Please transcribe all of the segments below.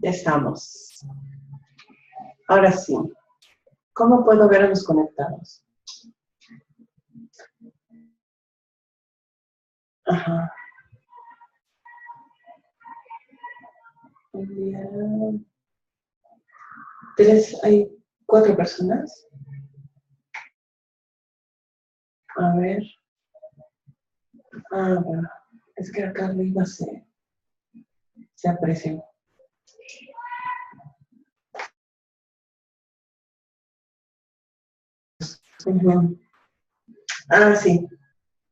Ya estamos. Ahora sí. ¿Cómo puedo ver a los conectados? Ajá. Hay 4 personas. A ver. Ah, bueno. Es que acá arriba se aprecia. Ah, sí.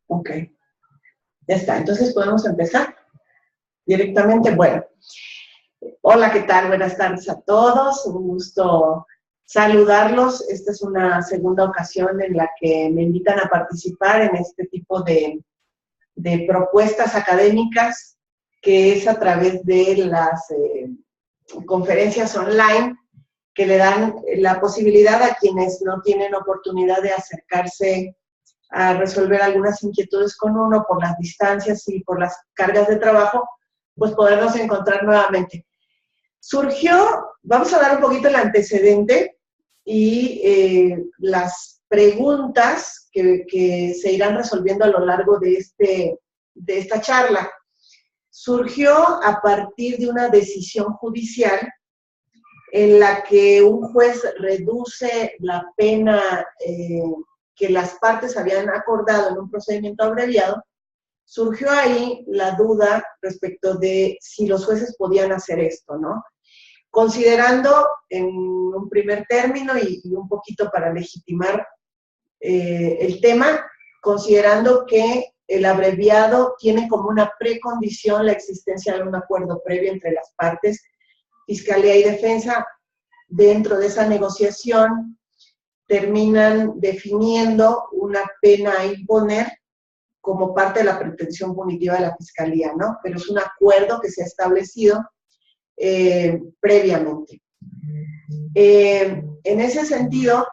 Ok. Ya está. Entonces podemos empezar directamente. Bueno. Hola, ¿qué tal? Buenas tardes a todos. Un gusto saludarlos. Esta es una segunda ocasión en la que me invitan a participar en este tipo de propuestas académicas, que es a través de las conferencias online, que le dan la posibilidad a quienes no tienen oportunidad de acercarse a resolver algunas inquietudes con uno por las distancias y por las cargas de trabajo, pues podernos encontrar nuevamente. Surgió, vamos a dar un poquito el antecedente y las preguntas que se irán resolviendo a lo largo de esta charla. Surgió a partir de una decisión judicial en la que un juez reduce la pena que las partes habían acordado en un procedimiento abreviado. Surgió ahí la duda respecto de si los jueces podían hacer esto, ¿no? Considerando en un primer término y un poquito para legitimar el tema, considerando que el abreviado tiene como una precondición la existencia de un acuerdo previo entre las partes, Fiscalía y Defensa. Dentro de esa negociación terminan definiendo una pena a imponer como parte de la pretensión punitiva de la Fiscalía, ¿no? Pero es un acuerdo que se ha establecido previamente. En ese sentido,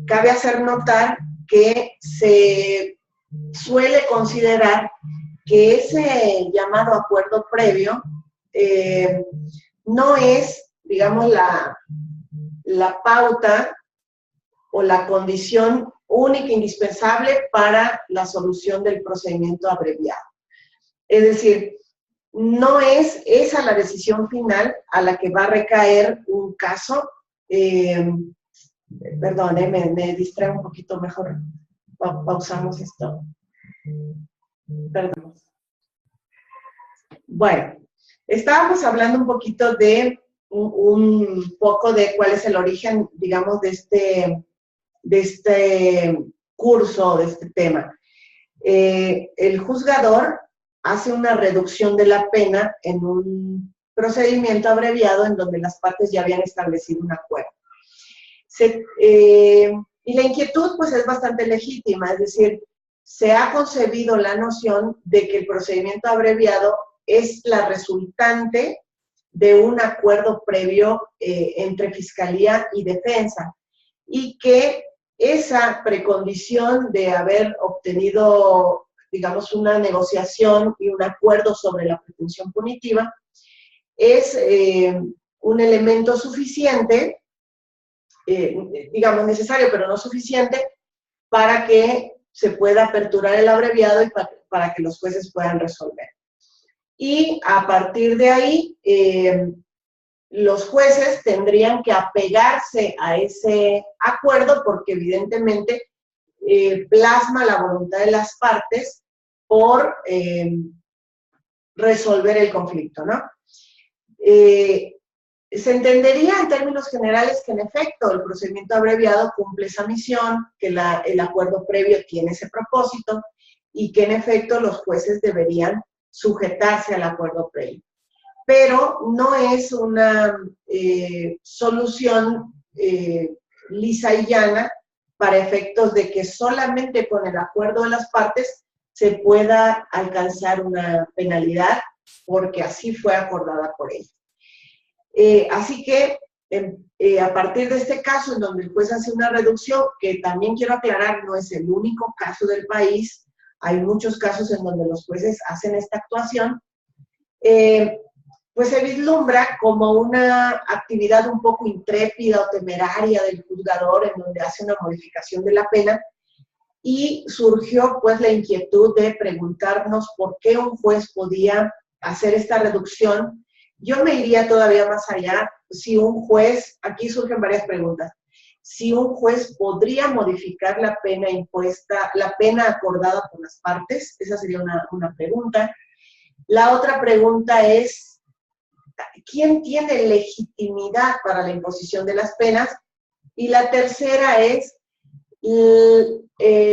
cabe hacer notar que se suele considerar que ese llamado acuerdo previo no es, digamos, la pauta o la condición única e indispensable para la solución del procedimiento abreviado. Es decir, no es esa la decisión final a la que va a recaer un caso. Perdón, me distrae un poquito, mejor pausamos esto. Perdón. Bueno, estábamos hablando un poquito de un poco de cuál es el origen, digamos, de este curso, de este tema. El juzgador hace una reducción de la pena en un procedimiento abreviado en donde las partes ya habían establecido un acuerdo. Y la inquietud pues es bastante legítima, es decir, se ha concebido la noción de que el procedimiento abreviado es la resultante de un acuerdo previo entre Fiscalía y Defensa, y que esa precondición de haber obtenido, digamos, una negociación y un acuerdo sobre la pretensión punitiva es un elemento suficiente, digamos necesario, pero no suficiente, para que se pueda aperturar el abreviado y para que los jueces puedan resolver. Y a partir de ahí, los jueces tendrían que apegarse a ese acuerdo porque evidentemente plasma la voluntad de las partes por resolver el conflicto, ¿no? Se entendería en términos generales que en efecto el procedimiento abreviado cumple esa misión, que el acuerdo previo tiene ese propósito y que en efecto los jueces deberían sujetarse al acuerdo previo. Pero no es una solución lisa y llana para efectos de que solamente con el acuerdo de las partes se pueda alcanzar una penalidad porque así fue acordada por ellos. Así que a partir de este caso en donde el juez hace una reducción, que también quiero aclarar, no es el único caso del país, hay muchos casos en donde los jueces hacen esta actuación, pues se vislumbra como una actividad un poco intrépida o temeraria del juzgador en donde hace una modificación de la pena, y surgió pues la inquietud de preguntarnos por qué un juez podía hacer esta reducción. Yo me iría todavía más allá, si un juez, aquí surgen varias preguntas, si un juez podría modificar la pena impuesta, la pena acordada por las partes, esa sería una pregunta. La otra pregunta es, ¿quién tiene legitimidad para la imposición de las penas? Y la tercera es,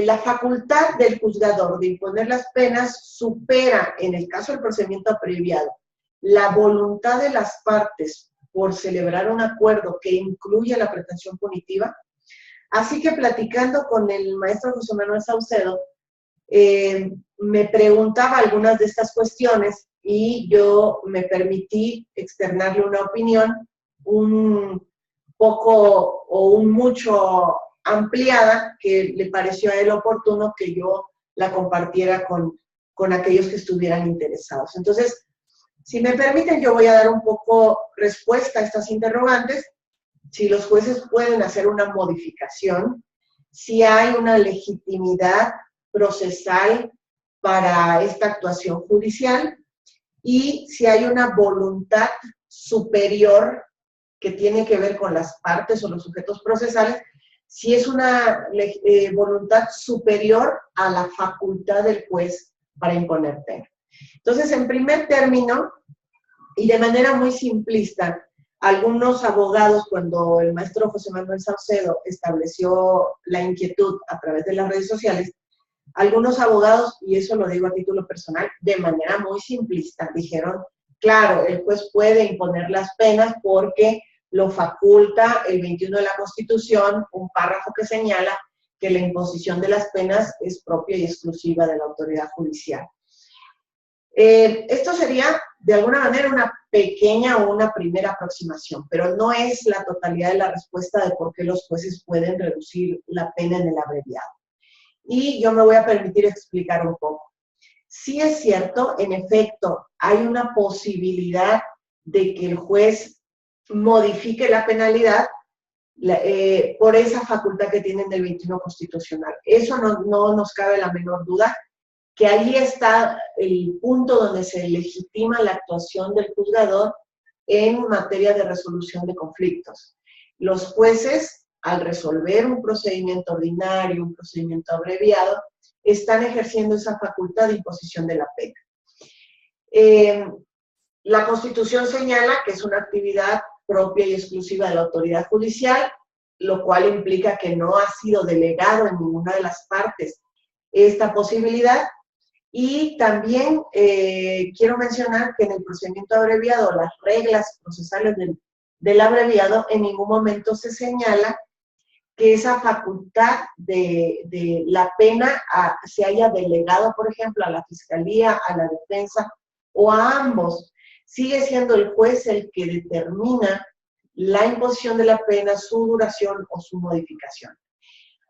la facultad del juzgador de imponer las penas supera, en el caso del procedimiento abreviado, la voluntad de las partes por celebrar un acuerdo que incluya la pretensión punitiva. Así que platicando con el maestro José Manuel Saucedo, me preguntaba algunas de estas cuestiones y yo me permití externarle una opinión un poco o un mucho ampliada que le pareció a él oportuno que yo la compartiera con aquellos que estuvieran interesados. Entonces, si me permiten, yo voy a dar un poco respuesta a estas interrogantes. Si los jueces pueden hacer una modificación, si hay una legitimidad procesal para esta actuación judicial y si hay una voluntad superior que tiene que ver con las partes o los sujetos procesales, si es una voluntad superior a la facultad del juez para imponer pena. Entonces, en primer término, y de manera muy simplista, algunos abogados, cuando el maestro José Manuel Saucedo estableció la inquietud a través de las redes sociales, algunos abogados, y eso lo digo a título personal, de manera muy simplista, dijeron, claro, el juez puede imponer las penas porque lo faculta el 21 de la Constitución, un párrafo que señala que la imposición de las penas es propia y exclusiva de la autoridad judicial. Esto sería, de alguna manera, una pequeña o una primera aproximación, pero no es la totalidad de la respuesta de por qué los jueces pueden reducir la pena en el abreviado. Y yo me voy a permitir explicar un poco. Sí es cierto, en efecto, hay una posibilidad de que el juez modifique la penalidad por esa facultad que tienen del 21 constitucional. Eso no nos cabe la menor duda, que ahí está el punto donde se legitima la actuación del juzgador en materia de resolución de conflictos. Los jueces, al resolver un procedimiento ordinario, un procedimiento abreviado, están ejerciendo esa facultad de imposición de la pena. La Constitución señala que es una actividad propia y exclusiva de la autoridad judicial, lo cual implica que no ha sido delegado en ninguna de las partes esta posibilidad. Y también quiero mencionar que en el procedimiento abreviado, las reglas procesales del abreviado, en ningún momento se señala que esa facultad de la pena se haya delegado, por ejemplo, a la Fiscalía, a la Defensa o a ambos. Sigue siendo el juez el que determina la imposición de la pena, su duración o su modificación.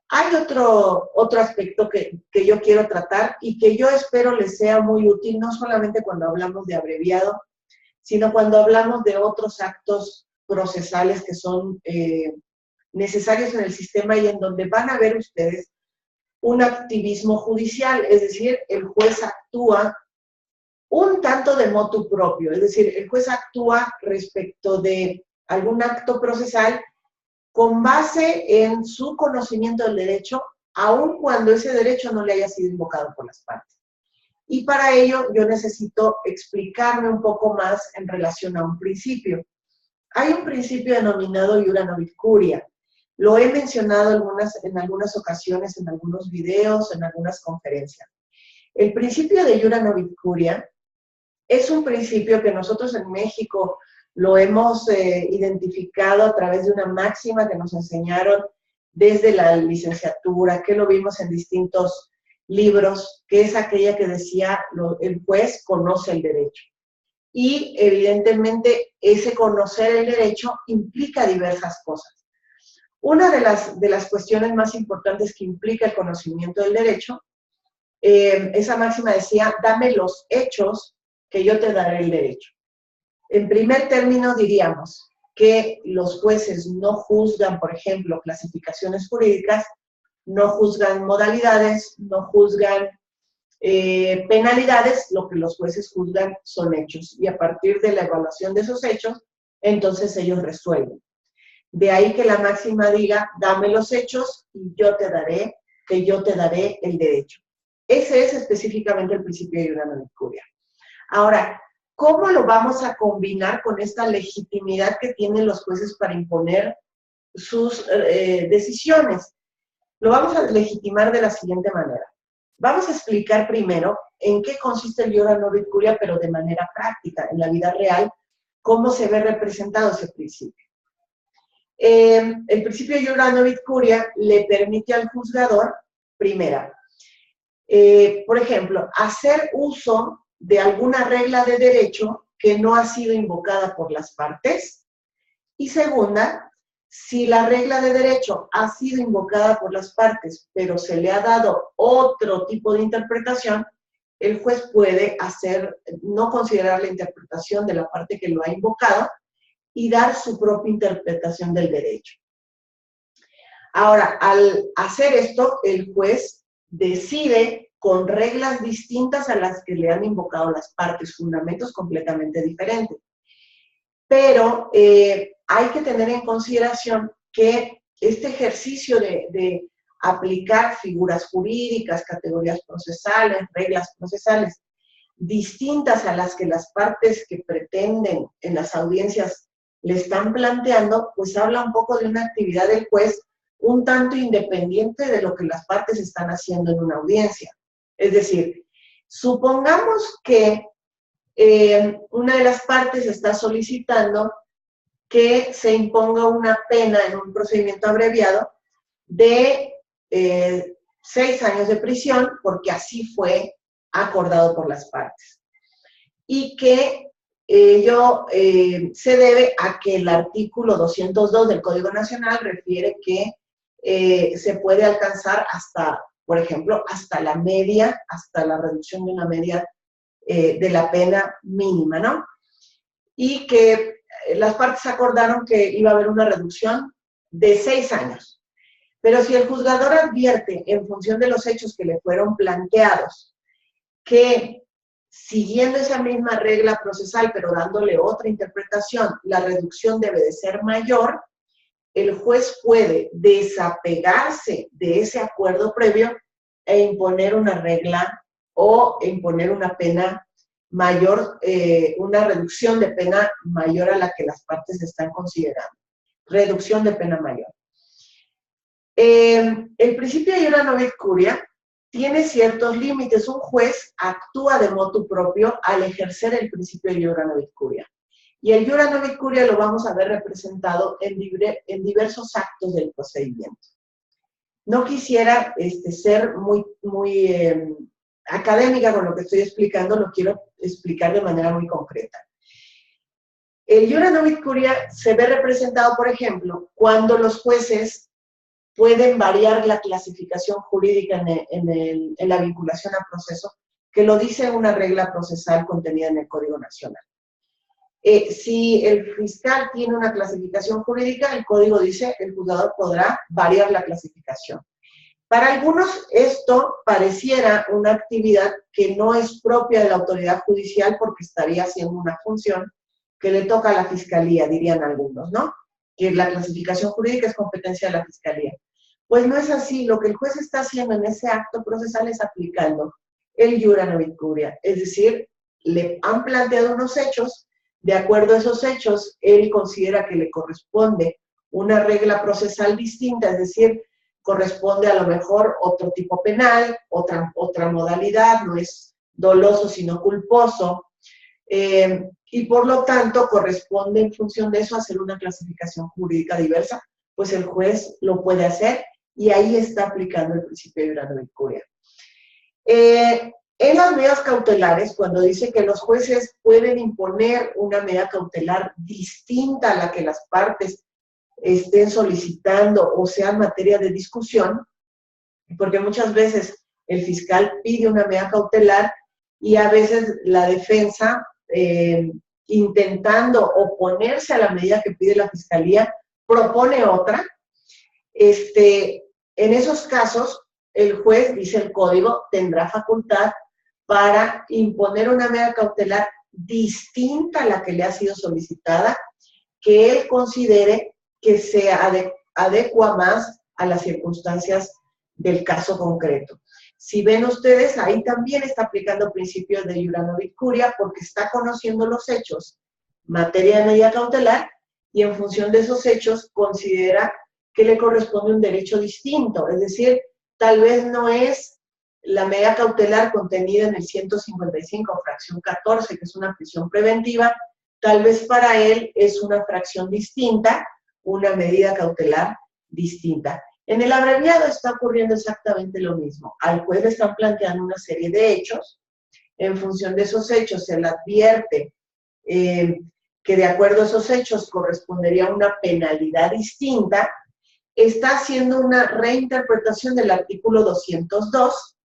Hay otro aspecto que yo quiero tratar y que yo espero les sea muy útil, no solamente cuando hablamos de abreviado, sino cuando hablamos de otros actos procesales que son necesarios en el sistema y en donde van a ver ustedes un activismo judicial, es decir, el juez actúa un tanto de motu propio, es decir, el juez actúa respecto de algún acto procesal con base en su conocimiento del derecho, aun cuando ese derecho no le haya sido invocado por las partes. Y para ello yo necesito explicarme un poco más en relación a un principio. Hay un principio denominado iura novit curia. Lo he mencionado en algunas ocasiones, en algunos videos, en algunas conferencias. El principio de iura novit curia es un principio que nosotros en México lo hemos identificado a través de una máxima que nos enseñaron desde la licenciatura, que lo vimos en distintos libros, que es aquella que decía, el juez conoce el derecho. Y evidentemente ese conocer el derecho implica diversas cosas. Una de las cuestiones más importantes que implica el conocimiento del derecho, esa máxima decía, dame los hechos que yo te daré el derecho. En primer término diríamos que los jueces no juzgan, por ejemplo, clasificaciones jurídicas, no juzgan modalidades, no juzgan penalidades, lo que los jueces juzgan son hechos. Y a partir de la evaluación de esos hechos, entonces ellos resuelven. De ahí que la máxima diga, dame los hechos y yo te daré el derecho. Ese es específicamente el principio de iura non et curia. Ahora, ¿cómo lo vamos a combinar con esta legitimidad que tienen los jueces para imponer sus decisiones? Lo vamos a legitimar de la siguiente manera. Vamos a explicar primero en qué consiste el iura non et curia, pero de manera práctica, en la vida real, cómo se ve representado ese principio. El principio de iura non et curia le permite al juzgador, primera, por ejemplo, hacer uso de alguna regla de derecho que no ha sido invocada por las partes, y segunda, si la regla de derecho ha sido invocada por las partes, pero se le ha dado otro tipo de interpretación, el juez puede no considerar la interpretación de la parte que lo ha invocado y dar su propia interpretación del derecho. Ahora, al hacer esto, el juez decide con reglas distintas a las que le han invocado las partes, fundamentos completamente diferentes. Pero hay que tener en consideración que este ejercicio de aplicar figuras jurídicas, categorías procesales, reglas procesales, distintas a las que las partes que pretenden en las audiencias le están planteando, pues habla un poco de una actividad del juez un tanto independiente de lo que las partes están haciendo en una audiencia. Es decir, supongamos que una de las partes está solicitando que se imponga una pena en un procedimiento abreviado de 6 años de prisión, porque así fue acordado por las partes. Y que ello se debe a que el artículo 202 del Código Nacional refiere que se puede alcanzar hasta, por ejemplo, hasta la reducción de una media de la pena mínima, ¿no? Y que las partes acordaron que iba a haber una reducción de 6 años. Pero si el juzgador advierte, en función de los hechos que le fueron planteados, que siguiendo esa misma regla procesal, pero dándole otra interpretación, la reducción debe de ser mayor, el juez puede desapegarse de ese acuerdo previo e imponer una regla o imponer una pena mayor, una reducción de pena mayor a la que las partes están considerando. Reducción de pena mayor. El principio de iura non et curia tiene ciertos límites. Un juez actúa de motu propio al ejercer el principio de iura non et curia. Y el iura non et curia lo vamos a ver representado en diversos actos del procedimiento. No quisiera ser muy académica con lo que estoy explicando, lo quiero explicar de manera muy concreta. El iura non et curia se ve representado, por ejemplo, cuando los jueces pueden variar la clasificación jurídica en la vinculación a proceso, que lo dice una regla procesal contenida en el Código Nacional. Si el fiscal tiene una clasificación jurídica, el código dice el juzgador podrá variar la clasificación. Para algunos esto pareciera una actividad que no es propia de la autoridad judicial porque estaría haciendo una función que le toca a la fiscalía, dirían algunos, ¿no? Que la clasificación jurídica es competencia de la fiscalía. Pues no es así. Lo que el juez está haciendo en ese acto procesal es aplicando el iura non et curia. Es decir, le han planteado unos hechos. De acuerdo a esos hechos, él considera que le corresponde una regla procesal distinta, es decir, corresponde a lo mejor otro tipo penal, otra modalidad, no es doloso sino culposo, y por lo tanto corresponde en función de eso hacer una clasificación jurídica diversa, pues el juez lo puede hacer y ahí está aplicando el principio de iura non et curia. En las medidas cautelares, cuando dice que los jueces pueden imponer una medida cautelar distinta a la que las partes estén solicitando o sea materia de discusión, porque muchas veces el fiscal pide una medida cautelar y a veces la defensa intentando oponerse a la medida que pide la Fiscalía, propone otra, en esos casos, el juez, dice el código, tendrá facultad para imponer una medida cautelar distinta a la que le ha sido solicitada, que él considere que se adecua más a las circunstancias del caso concreto. Si ven ustedes, ahí también está aplicando principios de iura novit curia porque está conociendo los hechos, materia de medida cautelar, y en función de esos hechos considera que le corresponde un derecho distinto, es decir, tal vez no es la medida cautelar contenida en el 155, fracción 14, que es una prisión preventiva, tal vez para él es una fracción distinta, una medida cautelar distinta. En el abreviado está ocurriendo exactamente lo mismo. Al juez le están planteando una serie de hechos. En función de esos hechos se le advierte que de acuerdo a esos hechos correspondería una penalidad distinta. Está haciendo una reinterpretación del artículo 202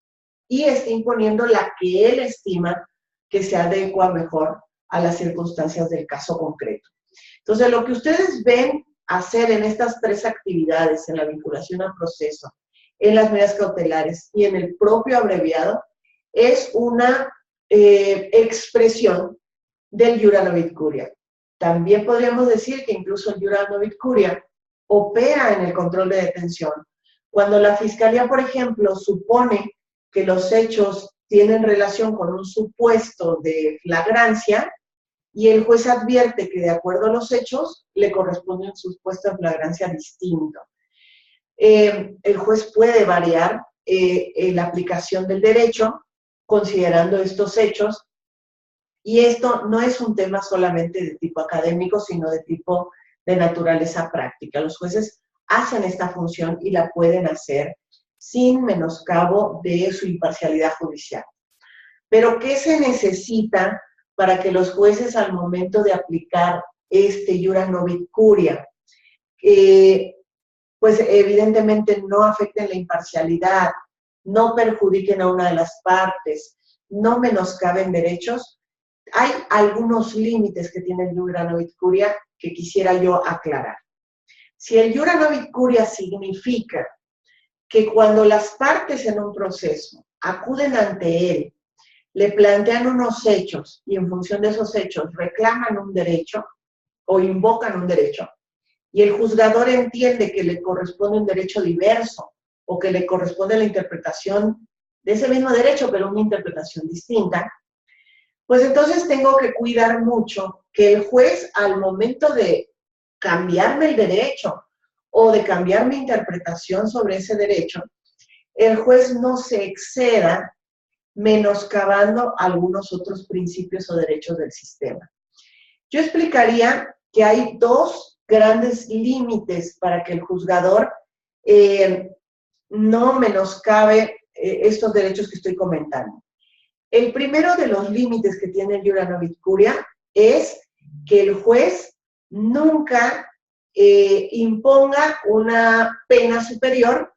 y está imponiendo la que él estima que se adecua mejor a las circunstancias del caso concreto. Entonces, lo que ustedes ven hacer en estas tres actividades, en la vinculación al proceso, en las medidas cautelares y en el propio abreviado, es una expresión del iura novit curia. También podríamos decir que incluso el iura novit curia opera en el control de detención. Cuando la Fiscalía, por ejemplo, supone que los hechos tienen relación con un supuesto de flagrancia, y el juez advierte que de acuerdo a los hechos le corresponde un supuesto de flagrancia distinto. El juez puede variar la aplicación del derecho considerando estos hechos, y esto no es un tema solamente de tipo académico, sino de tipo de naturaleza práctica. Los jueces hacen esta función y la pueden hacer sin menoscabo de su imparcialidad judicial. Pero, ¿qué se necesita para que los jueces al momento de aplicar este iura novit curia, pues evidentemente no afecten la imparcialidad, no perjudiquen a una de las partes, no menoscaben derechos? Hay algunos límites que tiene el iura novit curia que quisiera yo aclarar. Si el iura novit curia significa que cuando las partes en un proceso acuden ante él, le plantean unos hechos y en función de esos hechos reclaman un derecho o invocan un derecho, y el juzgador entiende que le corresponde un derecho diverso o que le corresponde la interpretación de ese mismo derecho, pero una interpretación distinta, pues entonces tengo que cuidar mucho que el juez, al momento de cambiarme el derecho o de cambiar mi interpretación sobre ese derecho, el juez no se exceda menoscabando algunos otros principios o derechos del sistema. Yo explicaría que hay dos grandes límites para que el juzgador no menoscabe estos derechos que estoy comentando. El primero de los límites que tiene el iura novit curia es que el juez nunca imponga una pena superior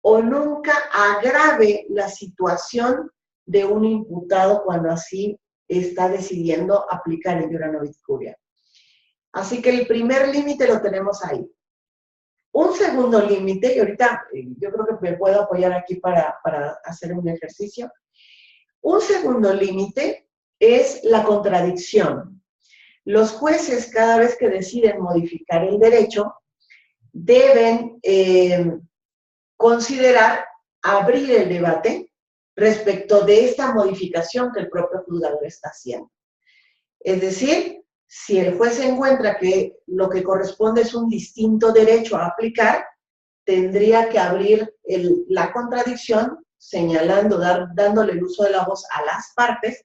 o nunca agrave la situación de un imputado cuando así está decidiendo aplicar el iura novit curia. Así que el primer límite lo tenemos ahí. Un segundo límite, y ahorita yo creo que me puedo apoyar aquí para hacer un ejercicio. Un segundo límite es la contradicción. Los jueces, cada vez que deciden modificar el derecho, deben considerar abrir el debate respecto de esta modificación que el propio juzgador está haciendo. Es decir, si el juez encuentra que lo que corresponde es un distinto derecho a aplicar, tendría que abrir la contradicción, señalando, dándole el uso de la voz a las partes,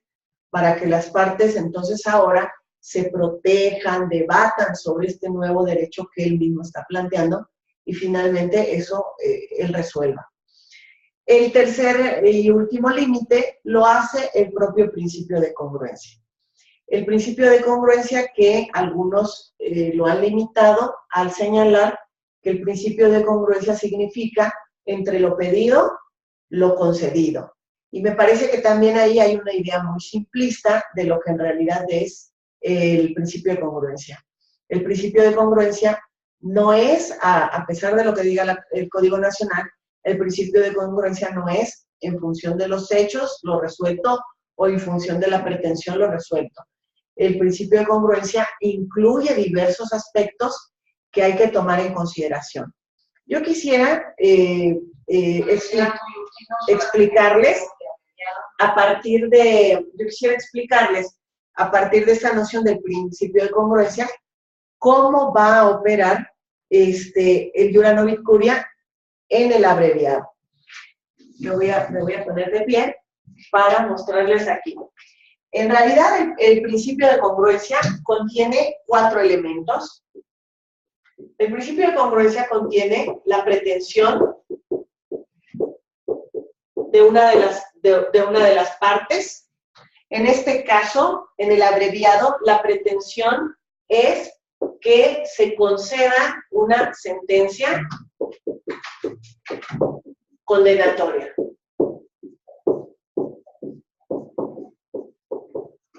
para que las partes entonces ahora se protejan, debatan sobre este nuevo derecho que él mismo está planteando, y finalmente eso él resuelva. El tercer y último límite lo hace el propio principio de congruencia. El principio de congruencia que algunos lo han limitado al señalar que el principio de congruencia significa entre lo pedido, lo concedido. Y me parece que también ahí hay una idea muy simplista de lo que en realidad es el principio de congruencia. El principio de congruencia no es, a pesar de lo que diga el Código Nacional, el principio de congruencia no es en función de los hechos, lo resuelto, o en función de la pretensión, lo resuelto. El principio de congruencia incluye diversos aspectos que hay que tomar en consideración. Yo quisiera explicarles a partir de esta noción del principio de congruencia, cómo va a operar el Iura Novit Curia en el abreviado. Me voy a poner de pie para mostrarles aquí. En realidad, el principio de congruencia contiene 4 elementos. El principio de congruencia contiene la pretensión de una de las partes. En este caso, en el abreviado, la pretensión es que se conceda una sentencia condenatoria.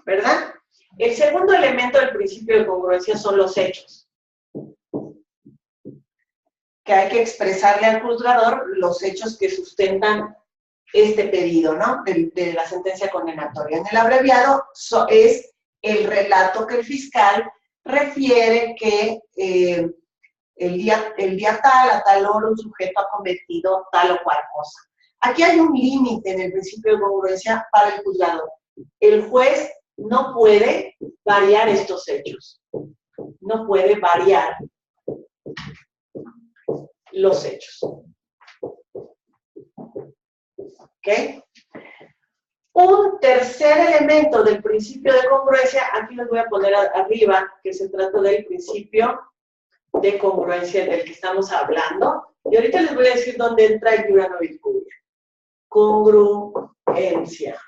¿Verdad? El segundo elemento del principio de congruencia son los hechos. Que hay que expresarle al juzgador los hechos que sustentan este pedido, ¿no? De la sentencia condenatoria. En el abreviado es el relato que el fiscal refiere que el día tal, a tal hora, un sujeto ha cometido tal o cual cosa. Aquí hay un límite en el principio de congruencia para el juzgador. El juez no puede variar estos hechos. No puede variar los hechos. ¿Ok? Un tercer elemento del principio de congruencia, aquí les voy a poner arriba, que se trata del principio de congruencia del que estamos hablando. Y ahorita les voy a decir dónde entra el Iura Novit Curia. Congruencia.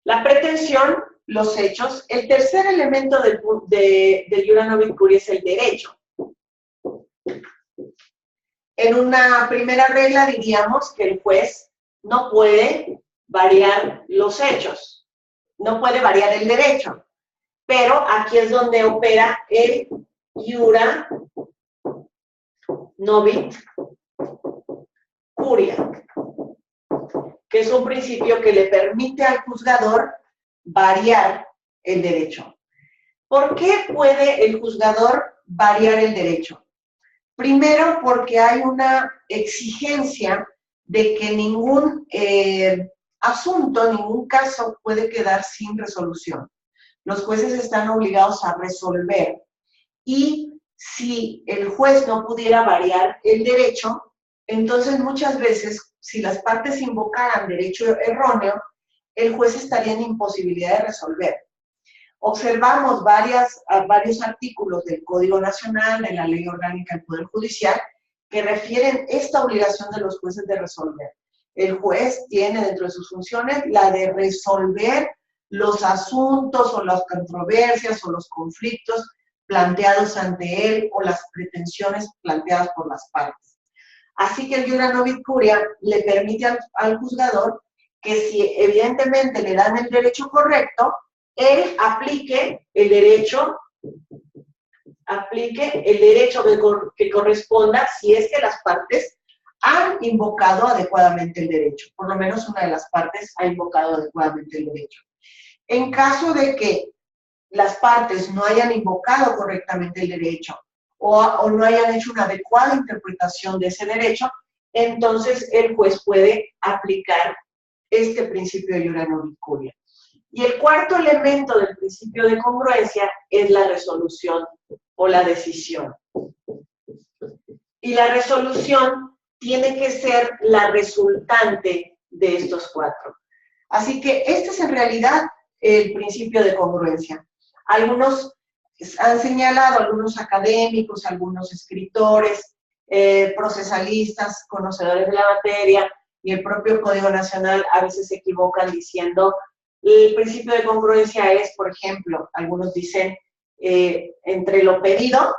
La pretensión, los hechos. El tercer elemento del Iura Novit Curia es el derecho. En una primera regla diríamos que el juez no puede variar los hechos, no puede variar el derecho, pero aquí es donde opera el Iura Novit Curia, que es un principio que le permite al juzgador variar el derecho. ¿Por qué puede el juzgador variar el derecho? Primero, porque hay una exigencia de que ningún asunto, ningún caso puede quedar sin resolución. Los jueces están obligados a resolver. Y si el juez no pudiera variar el derecho, entonces muchas veces, si las partes invocaran derecho erróneo, el juez estaría en imposibilidad de resolver. Observamos varios artículos del Código Nacional, de la Ley Orgánica del Poder Judicial, que refieren esta obligación de los jueces de resolver. El juez tiene dentro de sus funciones la de resolver los asuntos o las controversias o los conflictos planteados ante él o las pretensiones planteadas por las partes. Así que el Iura Novit Curia le permite al juzgador que si evidentemente le dan el derecho correcto, él aplique el derecho que corresponda si es que las partes han invocado adecuadamente el derecho. Por lo menos una de las partes ha invocado adecuadamente el derecho. En caso de que las partes no hayan invocado correctamente el derecho o no hayan hecho una adecuada interpretación de ese derecho, entonces el juez puede aplicar este principio de Iura Novit Curia. Y el cuarto elemento del principio de congruencia es la resolución o la decisión. Y la resolución tiene que ser la resultante de estos 4. Así que este es en realidad el principio de congruencia. Algunos han señalado, algunos académicos, algunos escritores, procesalistas, conocedores de la materia y el propio Código Nacional a veces se equivocan diciendo el principio de congruencia es, por ejemplo, algunos dicen, entre lo pedido,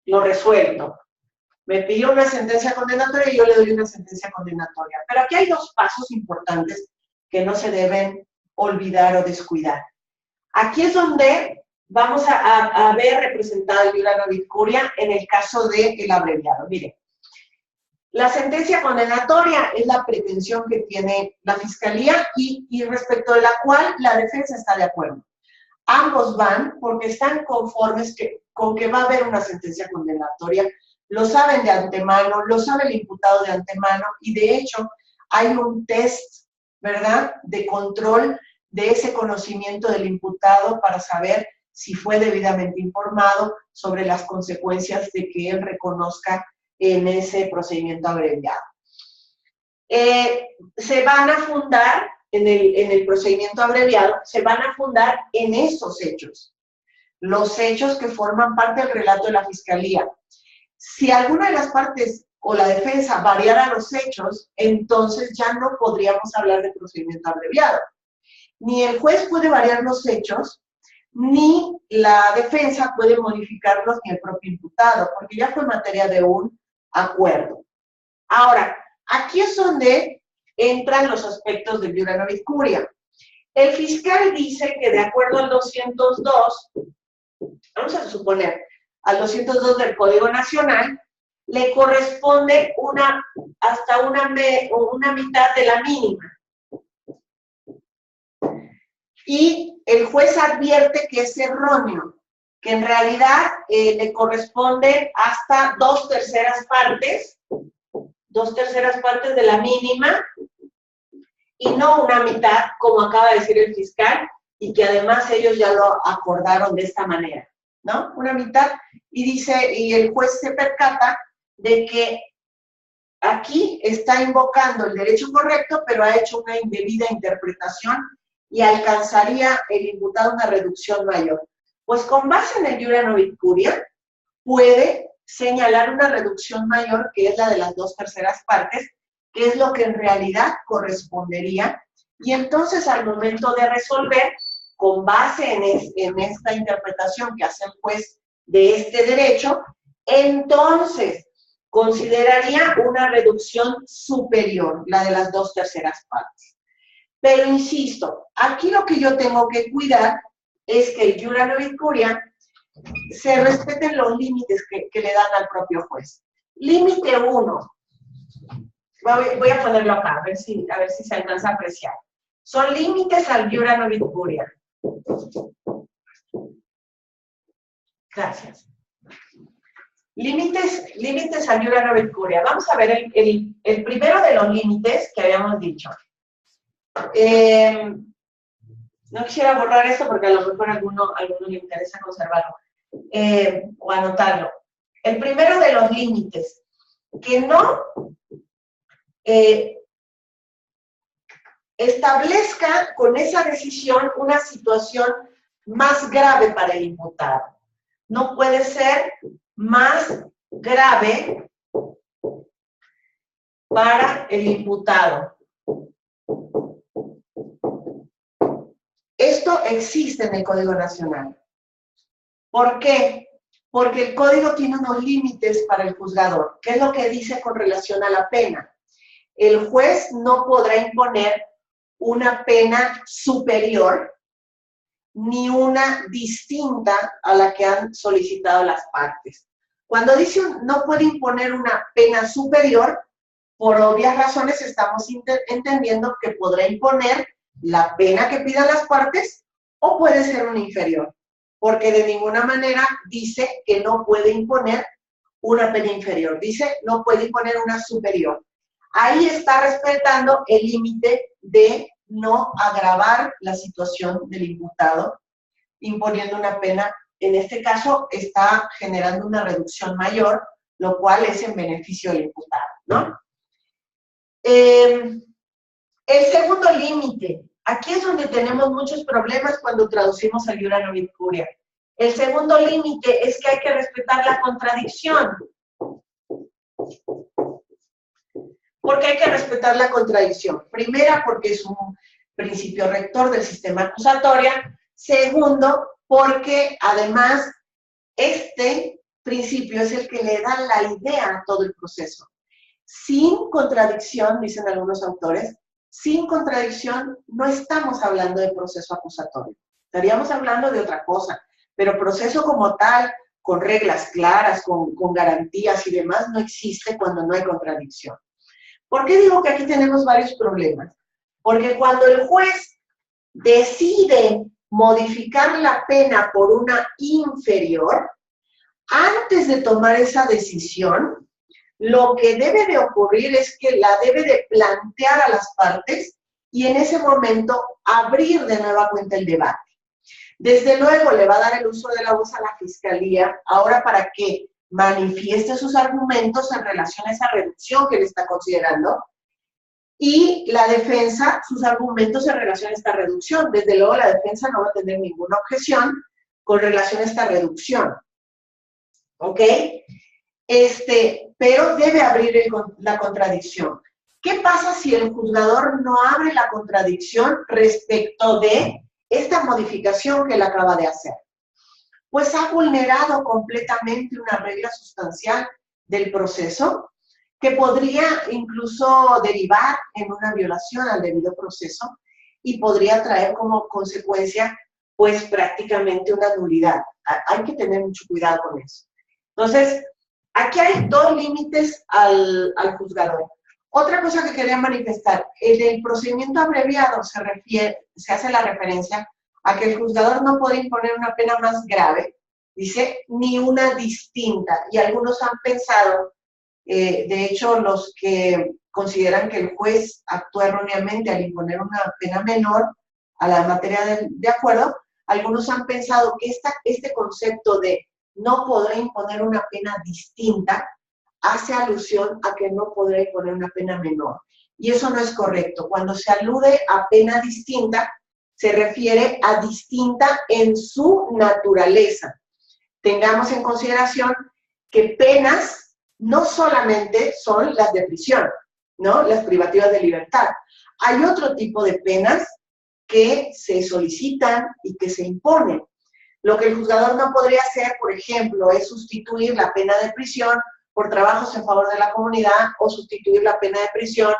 lo resuelto. Me pidió una sentencia condenatoria y yo le doy una sentencia condenatoria. Pero aquí hay 2 pasos importantes que no se deben olvidar o descuidar. Aquí es donde vamos a ver representado el iura nobis curia en el caso del abreviado. Miren, la sentencia condenatoria es la pretensión que tiene la Fiscalía y respecto de la cual la defensa está de acuerdo. Ambos van porque están conformes con que va a haber una sentencia condenatoria, lo saben de antemano, lo sabe el imputado de antemano y de hecho hay un test, ¿verdad?, de control de ese conocimiento del imputado para saber si fue debidamente informado sobre las consecuencias de que él reconozca en ese procedimiento abreviado. Se van a fundar en el procedimiento abreviado, se van a fundar en esos hechos, los hechos que forman parte del relato de la Fiscalía. Si alguna de las partes o la defensa variara los hechos, entonces ya no podríamos hablar de procedimiento abreviado. Ni el juez puede variar los hechos, ni la defensa puede modificarlos, ni el propio imputado, porque ya fue materia de un acuerdo. Ahora, aquí es donde entran los aspectos del iura nobis curia. El fiscal dice que de acuerdo al 202, vamos a suponer, al 202 del Código Nacional, le corresponde hasta una mitad de la mínima. Y el juez advierte que es erróneo, que en realidad le corresponde hasta 2/3 partes, 2/3 partes de la mínima, y no una mitad, como acaba de decir el fiscal, y que además ellos ya lo acordaron de esta manera, ¿no? Una mitad, y dice, y el juez se percata de que aquí está invocando el derecho correcto, pero ha hecho una indebida interpretación y alcanzaría el imputado una reducción mayor. Pues con base en el iura nobis curia, puede señalar una reducción mayor, que es la de las 2/3 partes, que es lo que en realidad correspondería, y entonces al momento de resolver, con base en esta interpretación que hace el juez de este derecho, entonces consideraría una reducción superior, la de las 2/3 partes. Pero insisto, aquí lo que yo tengo que cuidar es que el iura nobis curia se respeten los límites que le dan al propio juez. Límite 1. Voy a ponerlo acá, a ver si se alcanza a apreciar. Son límites al iura nobis curia. Gracias. Límites al iura nobis curia. Vamos a ver el primero de los límites que habíamos dicho. No quisiera borrar esto porque a lo mejor a alguno le interesa conservarlo o anotarlo. El primero de los límites, que no establezca con esa decisión una situación más grave para el imputado. No puede ser más grave para el imputado. Esto existe en el Código Nacional. ¿Por qué? Porque el Código tiene unos límites para el juzgador. ¿Qué es lo que dice con relación a la pena? El juez no podrá imponer una pena superior ni una distinta a la que han solicitado las partes. Cuando dice no puede imponer una pena superior, por obvias razones estamos entendiendo que podrá imponer la pena que pidan las partes o puede ser una inferior, porque de ninguna manera dice que no puede imponer una pena inferior, dice no puede imponer una superior. Ahí está respetando el límite de no agravar la situación del imputado, imponiendo una pena. En este caso está generando una reducción mayor, lo cual es en beneficio del imputado, ¿no? El segundo límite, aquí es donde tenemos muchos problemas cuando traducimos al iura nobis curia. El segundo límite es que hay que respetar la contradicción. ¿Por qué hay que respetar la contradicción? Primera, porque es un principio rector del sistema acusatorio. Segundo, porque además este principio es el que le da la idea a todo el proceso. Sin contradicción, dicen algunos autores, sin contradicción no estamos hablando de proceso acusatorio. estaríamos hablando de otra cosa. Pero proceso como tal, con reglas claras, con garantías y demás, no existe cuando no hay contradicción. ¿Por qué digo que aquí tenemos varios problemas? Porque cuando el juez decide modificar la pena por una inferior, antes de tomar esa decisión, lo que debe de ocurrir es que la debe de plantear a las partes y en ese momento abrir de nueva cuenta el debate. Desde luego le va a dar el uso de la voz a la Fiscalía, ahora para que manifieste sus argumentos en relación a esa reducción que le está considerando, y la defensa, sus argumentos en relación a esta reducción. Desde luego la defensa no va a tener ninguna objeción con relación a esta reducción. ¿Ok? Pero debe abrir la contradicción. ¿Qué pasa si el juzgador no abre la contradicción respecto de esta modificación que él acaba de hacer? Pues ha vulnerado completamente una regla sustancial del proceso que podría incluso derivar en una violación al debido proceso y podría traer como consecuencia, pues, prácticamente una nulidad. Hay que tener mucho cuidado con eso. Entonces, aquí hay dos límites al juzgador. Otra cosa que quería manifestar, en el procedimiento abreviado se hace la referencia a que el juzgador no puede imponer una pena más grave, dice, ni una distinta. Y algunos han pensado, de hecho, los que consideran que el juez actúa erróneamente al imponer una pena menor a la materia de acuerdo, algunos han pensado que este concepto de no podrá imponer una pena distinta hace alusión a que no podrá imponer una pena menor. Y eso no es correcto. Cuando se alude a pena distinta, se refiere a distinta en su naturaleza. Tengamos en consideración que penas no solamente son las de prisión, ¿no? Las privativas de libertad. Hay otro tipo de penas que se solicitan y que se imponen. Lo que el juzgador no podría hacer, por ejemplo, es sustituir la pena de prisión por trabajos en favor de la comunidad o sustituir la pena de prisión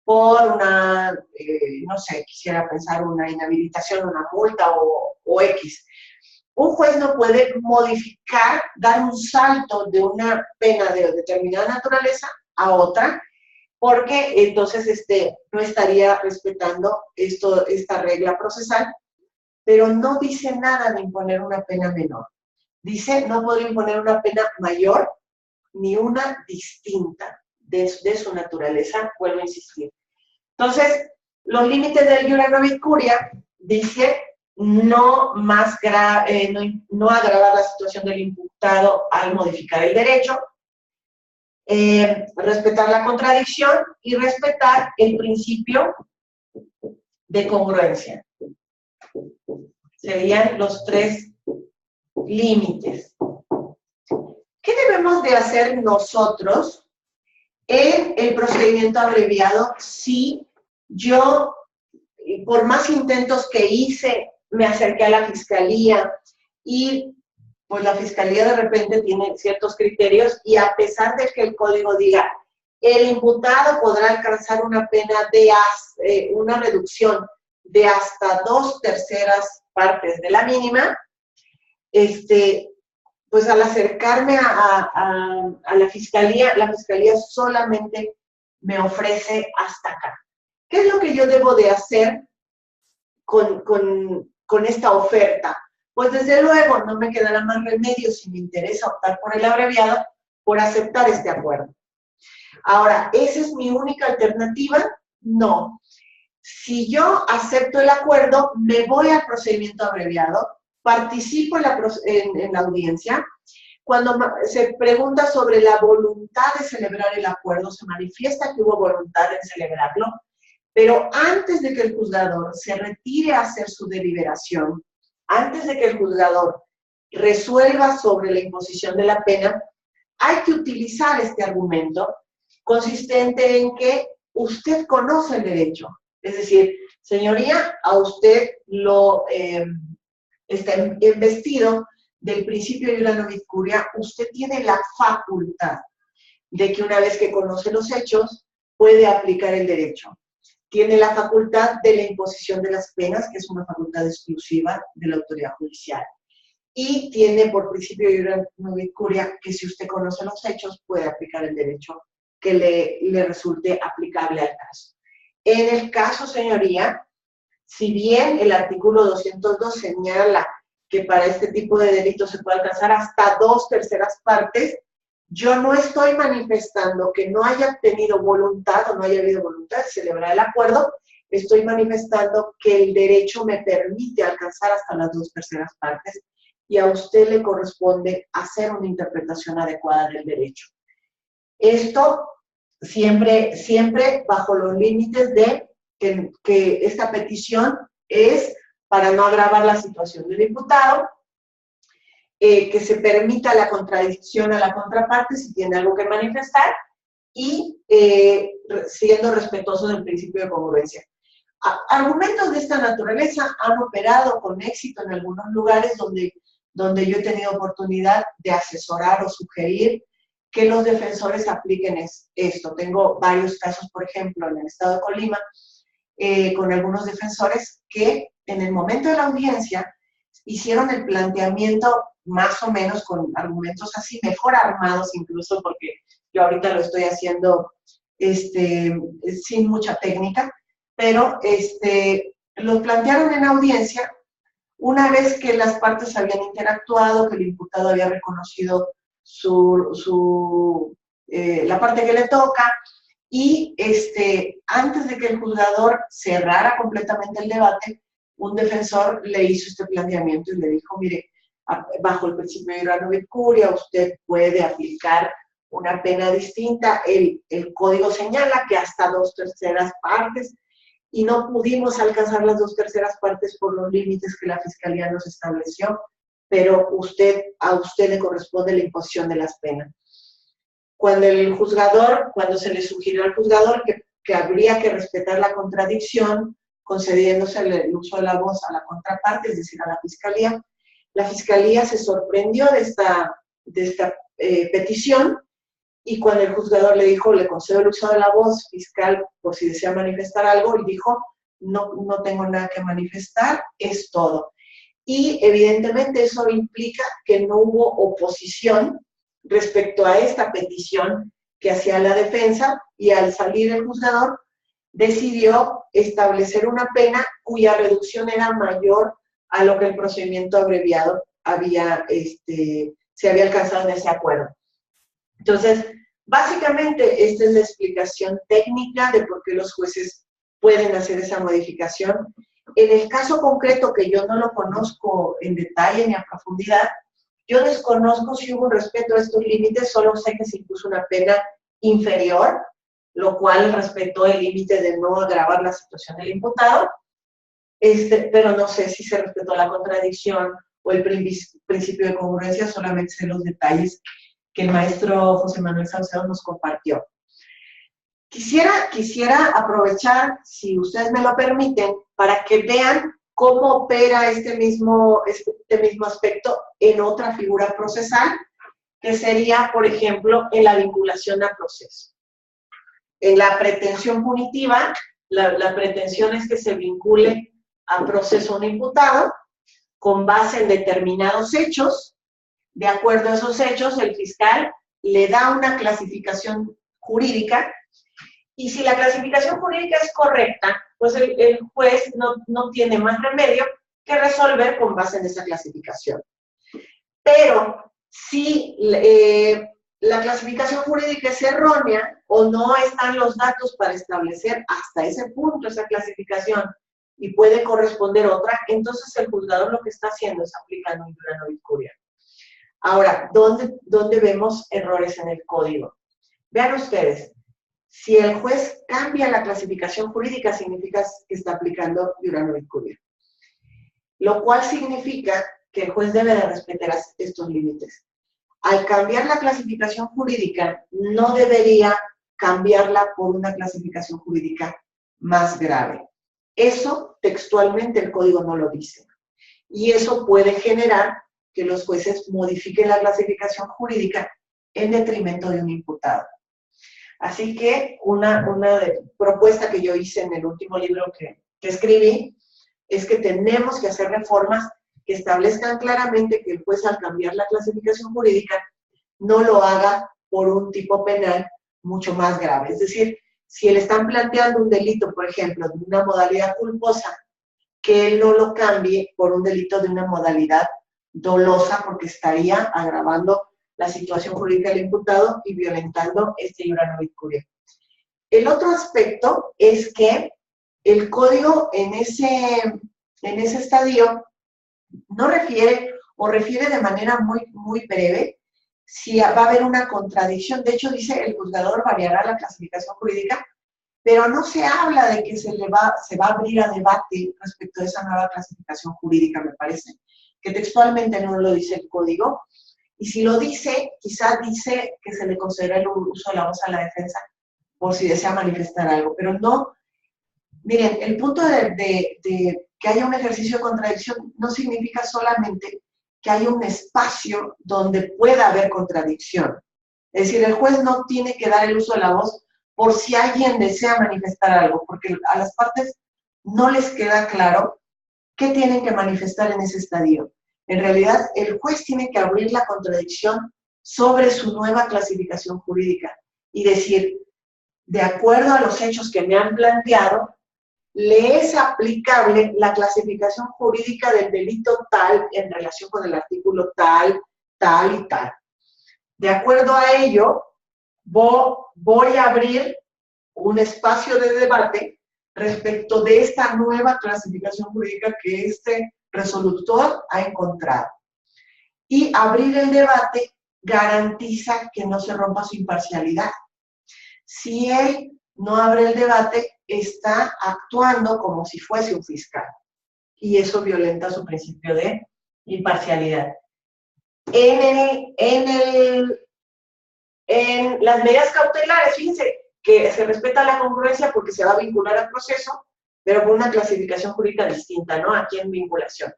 por una, no sé, quisiera pensar una inhabilitación, una multa o X. Un juez no puede modificar, dar un salto de una pena de determinada naturaleza a otra, porque entonces no estaría respetando esta regla procesal, pero no dice nada de imponer una pena menor. Dice, no podría imponer una pena mayor ni una distinta de su naturaleza, vuelvo a insistir. Entonces, los límites del iura novit curia dice no agravar la situación del imputado al modificar el derecho, respetar la contradicción y respetar el principio de congruencia. Serían los tres límites. ¿Qué debemos de hacer nosotros en el procedimiento abreviado si yo, por más intentos que hice, me acerqué a la fiscalía y pues la fiscalía de repente tiene ciertos criterios y a pesar de que el código diga el imputado podrá alcanzar una pena de una reducción de hasta 2/3 partes de la mínima, pues al acercarme a la fiscalía solamente me ofrece hasta acá. ¿Qué es lo que yo debo de hacer con esta oferta? Pues desde luego no me quedará más remedio, si me interesa optar por el abreviado, por aceptar este acuerdo. Ahora, ¿esa es mi única alternativa? No. Si yo acepto el acuerdo, me voy al procedimiento abreviado, participo en la audiencia. Cuando se pregunta sobre la voluntad de celebrar el acuerdo, se manifiesta que hubo voluntad de celebrarlo, pero antes de que el juzgador se retire a hacer su deliberación, antes de que el juzgador resuelva sobre la imposición de la pena, hay que utilizar este argumento consistente en que usted conoce el derecho. Es decir, señoría, a usted lo está investido del principio de iura novit curia, usted tiene la facultad de que una vez que conoce los hechos, puede aplicar el derecho. tiene la facultad de la imposición de las penas, que es una facultad exclusiva de la autoridad judicial. Y tiene por principio de curia que si usted conoce los hechos, puede aplicar el derecho que le resulte aplicable al caso. En el caso, señoría, si bien el artículo 202 señala que para este tipo de delitos se puede alcanzar hasta 2/3 partes, yo no estoy manifestando que no haya tenido voluntad o no haya habido voluntad de celebrar el acuerdo, estoy manifestando que el derecho me permite alcanzar hasta las 2/3 partes y a usted le corresponde hacer una interpretación adecuada del derecho. Esto siempre bajo los límites de que esta petición es para no agravar la situación del imputado, que se permita la contradicción a la contraparte si tiene algo que manifestar y siendo respetuoso del principio de congruencia. Argumentos de esta naturaleza han operado con éxito en algunos lugares donde yo he tenido oportunidad de asesorar o sugerir que los defensores apliquen esto. Tengo varios casos, por ejemplo, en el estado de Colima, con algunos defensores que en el momento de la audiencia hicieron el planteamiento más o menos con argumentos así, mejor armados incluso, porque yo ahorita lo estoy haciendo sin mucha técnica, pero lo plantearon en audiencia una vez que las partes habían interactuado, que el imputado había reconocido la parte que le toca, y antes de que el juzgador cerrara completamente el debate, un defensor le hizo este planteamiento y le dijo, mire, bajo el principio de grano de curia, usted puede aplicar una pena distinta. El código señala que hasta 2/3 partes, y no pudimos alcanzar las 2/3 partes por los límites que la Fiscalía nos estableció, pero a usted le corresponde la imposición de las penas. Cuando se le sugirió al juzgador que habría que respetar la contradicción, concediéndose el uso de la voz a la contraparte, es decir, a la Fiscalía se sorprendió de esta petición, y cuando el juzgador le concedo el uso de la voz, fiscal, por si desea manifestar algo, él dijo, no tengo nada que manifestar, es todo. Y evidentemente eso implica que no hubo oposición respecto a esta petición que hacía la defensa, y al salir el juzgador decidió establecer una pena cuya reducción era mayor a lo que el procedimiento abreviado se había alcanzado en ese acuerdo. Entonces, básicamente esta es la explicación técnica de por qué los jueces pueden hacer esa modificación. En el caso concreto, que yo no lo conozco en detalle ni a profundidad, yo desconozco si hubo un respeto a estos límites, solo sé que se impuso una pena inferior, lo cual respetó el límite de no agravar la situación del imputado, pero no sé si se respetó la contradicción o el principio de congruencia, solamente sé los detalles que el maestro José Manuel Saucedo nos compartió. Quisiera aprovechar, si ustedes me lo permiten, para que vean cómo opera este mismo aspecto en otra figura procesal, que sería, por ejemplo, en la vinculación a proceso. En la pretensión punitiva, la pretensión es que se vincule a proceso un imputado con base en determinados hechos. De acuerdo a esos hechos, el fiscal le da una clasificación jurídica, y si la clasificación jurídica es correcta, pues el juez no tiene más remedio que resolver con base en esa clasificación. Pero si la clasificación jurídica es errónea o no están los datos para establecer hasta ese punto esa clasificación y puede corresponder otra, entonces el juzgador lo que está haciendo es aplicando un iura nobis curia. Ahora, ¿dónde vemos errores en el código? Vean ustedes, si el juez cambia la clasificación jurídica, significa que está aplicando iura nobis curia, lo cual significa que el juez debe de respetar estos límites. Al cambiar la clasificación jurídica, no debería cambiarla por una clasificación jurídica más grave. Eso textualmente el código no lo dice. Y eso puede generar que los jueces modifiquen la clasificación jurídica en detrimento de un imputado. Así que una propuesta que yo hice en el último libro que escribí es que tenemos que hacer reformas que establezcan claramente que el juez, al cambiar la clasificación jurídica, no lo haga por un tipo penal mucho más grave. Es decir, si le están planteando un delito, por ejemplo, de una modalidad culposa, que él no lo cambie por un delito de una modalidad dolosa, porque estaría agravando la situación jurídica del imputado y violentando este iura novit curia. El otro aspecto es que el código en ese estadio no refiere, o refiere de manera muy breve, si va a haber una contradicción. De hecho, dice, el juzgador variará la clasificación jurídica, pero no se habla de que se va a abrir a debate respecto a esa nueva clasificación jurídica, me parece, que textualmente no lo dice el código, y si lo dice, quizás dice que se le concederá el uso de la voz a la defensa por si desea manifestar algo, pero no. Miren, el punto de que haya un ejercicio de contradicción no significa solamente que haya un espacio donde pueda haber contradicción. Es decir, el juez no tiene que dar el uso de la voz por si alguien desea manifestar algo, porque a las partes no les queda claro qué tienen que manifestar en ese estadio. En realidad, el juez tiene que abrir la contradicción sobre su nueva clasificación jurídica y decir, de acuerdo a los hechos que me han planteado, le es aplicable la clasificación jurídica del delito tal en relación con el artículo tal, tal y tal. De acuerdo a ello, voy a abrir un espacio de debate respecto de esta nueva clasificación jurídica que este resolutor ha encontrado. Y abrir el debate garantiza que no se rompa su imparcialidad. Si él no abre el debate, está actuando como si fuese un fiscal. Y eso violenta su principio de imparcialidad. En las medidas cautelares, fíjense que se respeta la congruencia porque se va a vincular al proceso, pero con una clasificación jurídica distinta, ¿no? Aquí en vinculación.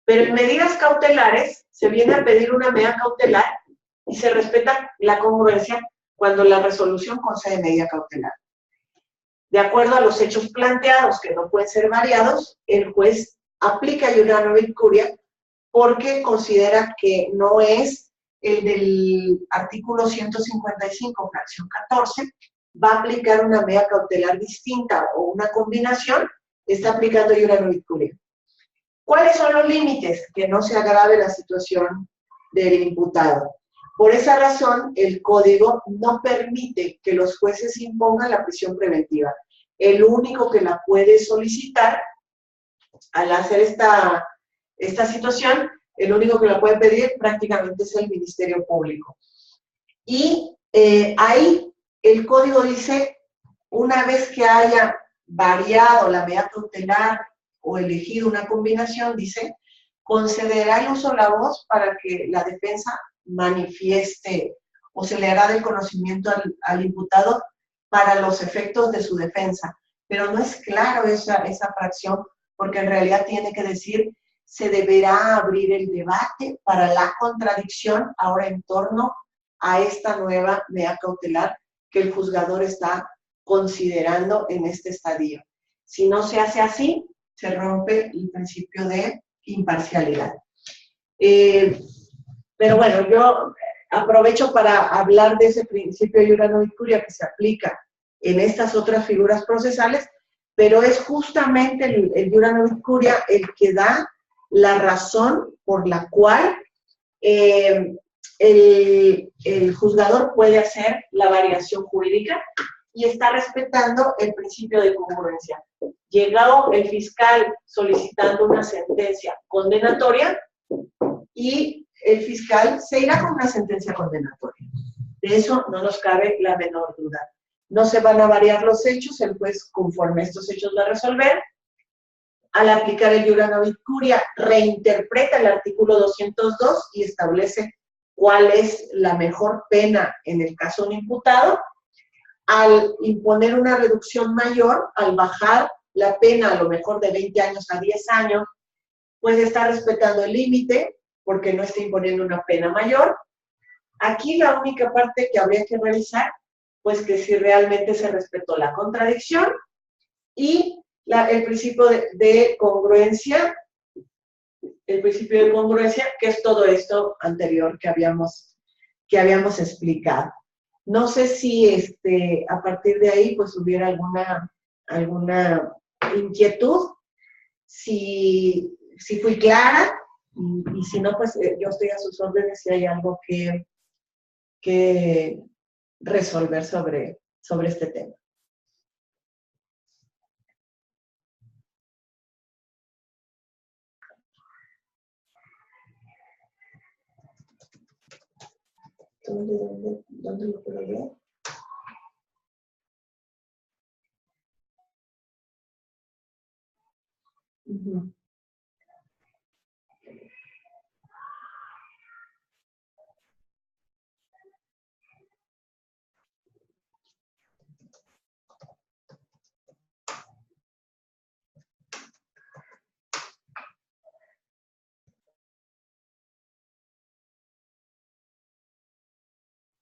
Pero en medidas cautelares se viene a pedir una medida cautelar y se respeta la congruencia cuando la resolución concede medida cautelar. De acuerdo a los hechos planteados, que no pueden ser variados, el juez aplica iura novit curia porque considera que no es el del artículo 155, fracción 14, va a aplicar una medida cautelar distinta o una combinación, está aplicando iura novit curia. ¿Cuáles son los límites? Que no se agrave la situación del imputado. Por esa razón, el código no permite que los jueces impongan la prisión preventiva. El único que la puede solicitar al hacer esta situación, el único que la puede pedir prácticamente es el Ministerio Público. Y ahí el código dice, una vez que haya variado la medida cautelar o elegido una combinación, dice, concederá el uso de la voz para que la defensa manifieste o se le hará del conocimiento al imputado para los efectos de su defensa. Pero no es claro esa fracción, porque en realidad tiene que decir, se deberá abrir el debate para la contradicción ahora en torno a esta nueva medida cautelar que el juzgador está considerando en este estadio. Si no se hace así, se rompe el principio de imparcialidad. Pero bueno, yo aprovecho para hablar de ese principio de iura novit curia que se aplica en estas otras figuras procesales, pero es justamente el iura novit curia el que da la razón por la cual el juzgador puede hacer la variación jurídica y está respetando el principio de congruencia. Llegado el fiscal solicitando una sentencia condenatoria y el fiscal se irá con una sentencia condenatoria. De eso no nos cabe la menor duda. No se van a variar los hechos, el juez, conforme a estos hechos, va a resolver. Al aplicar el iura novit curia, reinterpreta el artículo 202 y establece cuál es la mejor pena en el caso de un imputado. Al imponer una reducción mayor, al bajar la pena a lo mejor de 20 años a 10 años, pues está respetando el límite porque no está imponiendo una pena mayor. Aquí la única parte que habría que revisar pues que si realmente se respetó la contradicción y el principio de congruencia, que es todo esto anterior que habíamos explicado. No sé si a partir de ahí pues hubiera alguna inquietud, si fui clara, y si no, pues yo estoy a sus órdenes si hay algo que resolver sobre este tema. ¿Dónde lo puedo ver? Uh-huh.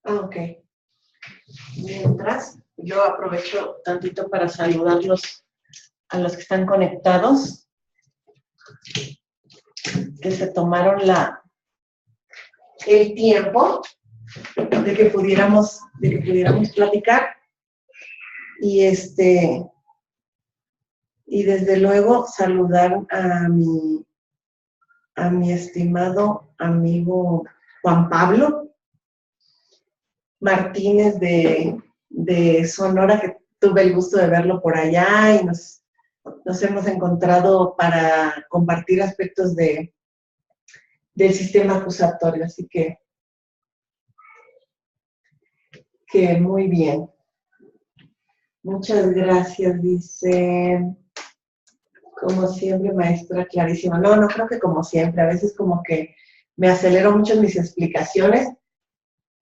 Ok. Mientras, yo aprovecho tantito para saludarlos a los que están conectados, que se tomaron el tiempo de que pudiéramos platicar. Y y desde luego saludar a mi estimado amigo Juan Pablo Martínez de Sonora, que tuve el gusto de verlo por allá y nos hemos encontrado para compartir aspectos del sistema acusatorio, así que muy bien. Muchas gracias, dice, como siempre, maestra clarísima. No creo que como siempre, a veces como que me acelero mucho en mis explicaciones,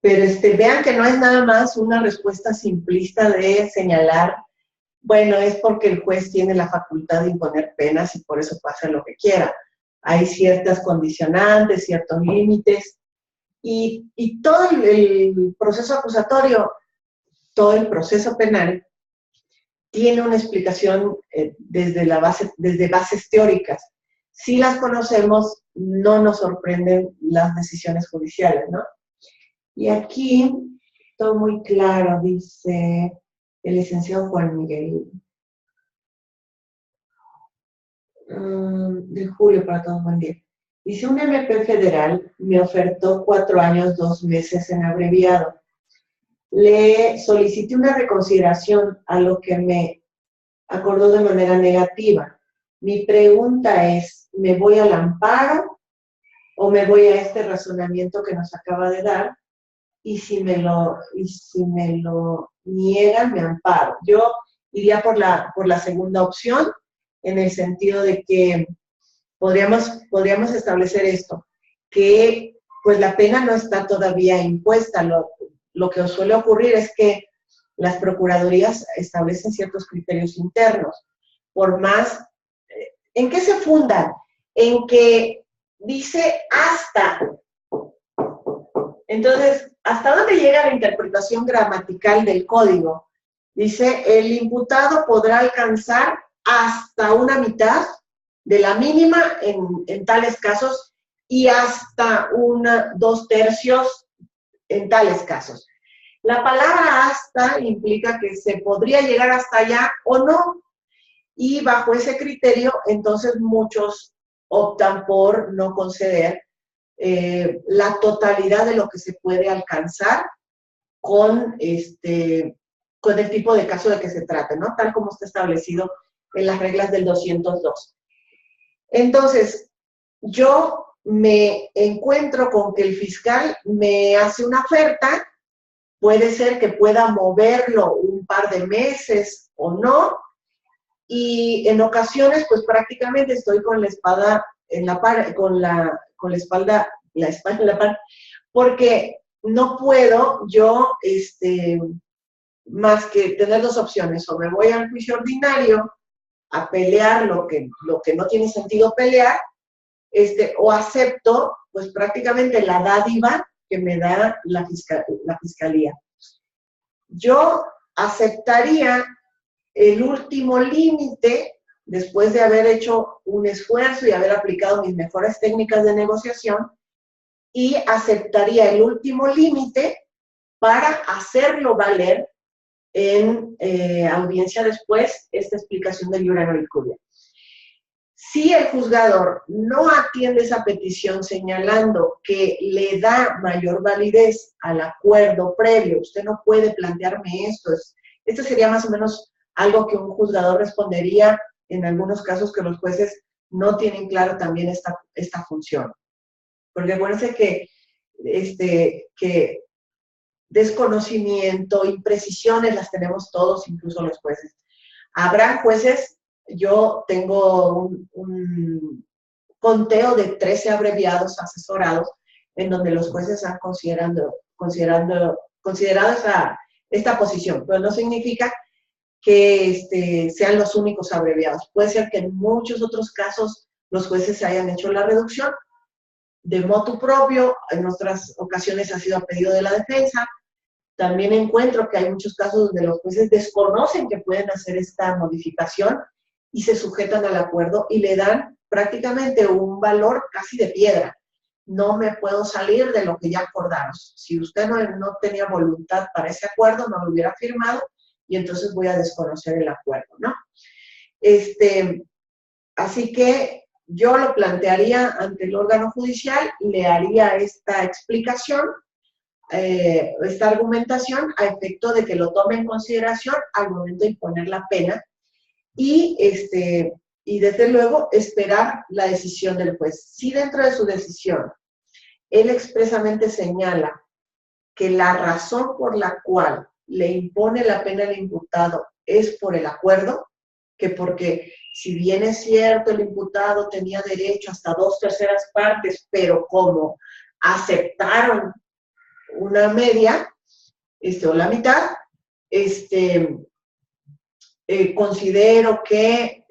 pero vean que no es nada más una respuesta simplista de señalar, bueno, es porque el juez tiene la facultad de imponer penas y por eso pasa lo que quiera. Hay ciertas condicionantes, ciertos límites, y todo el proceso acusatorio, todo el proceso penal, tiene una explicación desde bases teóricas. Si las conocemos, no nos sorprenden las decisiones judiciales, ¿no? Y aquí, todo muy claro, dice el licenciado Juan Miguel. De julio para todos, buen día. Dice, un MP federal me ofertó 4 años, 2 meses en abreviado. Le solicité una reconsideración, a lo que me acordó de manera negativa. Mi pregunta es, ¿me voy al amparo o me voy a este razonamiento que nos acaba de dar? Y si me lo niegan, me amparo. Yo iría por la segunda opción, en el sentido de que podríamos establecer esto, que pues la pena no está todavía impuesta. Lo que suele ocurrir es que las procuradurías establecen ciertos criterios internos. Por más, ¿en qué se fundan? En que dice hasta. Entonces, ¿hasta dónde llega la interpretación gramatical del código? Dice, el imputado podrá alcanzar hasta una mitad de la mínima en tales casos y hasta 2/3 en tales casos. La palabra hasta implica que se podría llegar hasta allá o no, y bajo ese criterio, entonces muchos optan por no conceder la totalidad de lo que se puede alcanzar con el tipo de caso de que se trate, ¿no? Tal como está establecido en las reglas del 202. Entonces, yo me encuentro con que el fiscal me hace una oferta, puede ser que pueda moverlo un par de meses o no, y en ocasiones, pues prácticamente estoy con la espada en la pared, con la espalda en la pared, porque no puedo yo, más que tener 2 opciones, o me voy al juicio ordinario a pelear lo que no tiene sentido pelear, o acepto, pues prácticamente la dádiva que me da la fiscalía. yo aceptaría el último límite, después de haber hecho un esfuerzo y haber aplicado mis mejores técnicas de negociación, y aceptaría el último límite para hacerlo valer en audiencia después, esta explicación del iura no licuria. Si el juzgador no atiende esa petición señalando que le da mayor validez al acuerdo previo, usted no puede plantearme esto, esto sería más o menos algo que un juzgador respondería en algunos casos que los jueces no tienen claro también esta función. Porque acuérdense que desconocimiento, imprecisiones las tenemos todos, incluso los jueces. Habrá jueces, yo tengo un conteo de 13 abreviados asesorados en donde los jueces han considerado esta posición, pero no significa que sean los únicos abreviados. Puede ser que en muchos otros casos los jueces hayan hecho la reducción de motu propio, en otras ocasiones ha sido a pedido de la defensa. También encuentro que hay muchos casos donde los jueces desconocen que pueden hacer esta modificación y se sujetan al acuerdo y le dan prácticamente un valor casi de piedra. No me puedo salir de lo que ya acordamos. Si usted no tenía voluntad para ese acuerdo, no lo hubiera firmado y entonces voy a desconocer el acuerdo, ¿no? Así que yo lo plantearía ante el órgano judicial, le haría esta explicación, esta argumentación a efecto de que lo tome en consideración al momento de imponer la pena y desde luego esperar la decisión del juez. Si dentro de su decisión él expresamente señala que la razón por la cual le impone la pena al imputado es por el acuerdo, que porque si bien es cierto el imputado tenía derecho hasta 2/3 partes, pero como aceptaron una media, o la mitad, considero que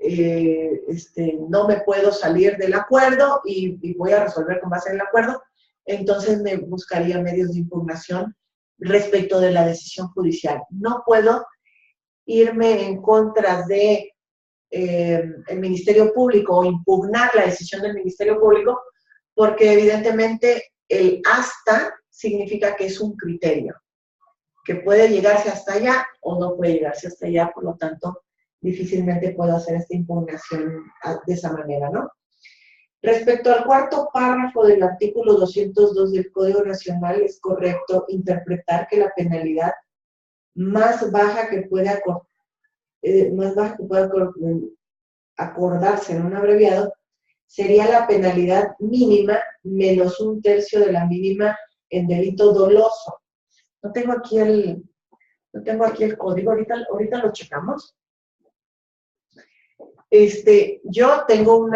no me puedo salir del acuerdo y voy a resolver con base en el acuerdo, entonces me buscaría medios de impugnación respecto de la decisión judicial. No puedo irme en contra de el Ministerio Público o impugnar la decisión del Ministerio Público porque evidentemente el hasta significa que es un criterio, que puede llegarse hasta allá o no puede llegarse hasta allá, por lo tanto, difícilmente puedo hacer esta impugnación de esa manera, ¿no? Respecto al cuarto párrafo del artículo 202 del Código Nacional, es correcto interpretar que la penalidad más baja que puede acordarse en un abreviado sería la penalidad mínima menos 1/3 de la mínima en delito doloso. No tengo aquí el código, ahorita lo checamos. Yo tengo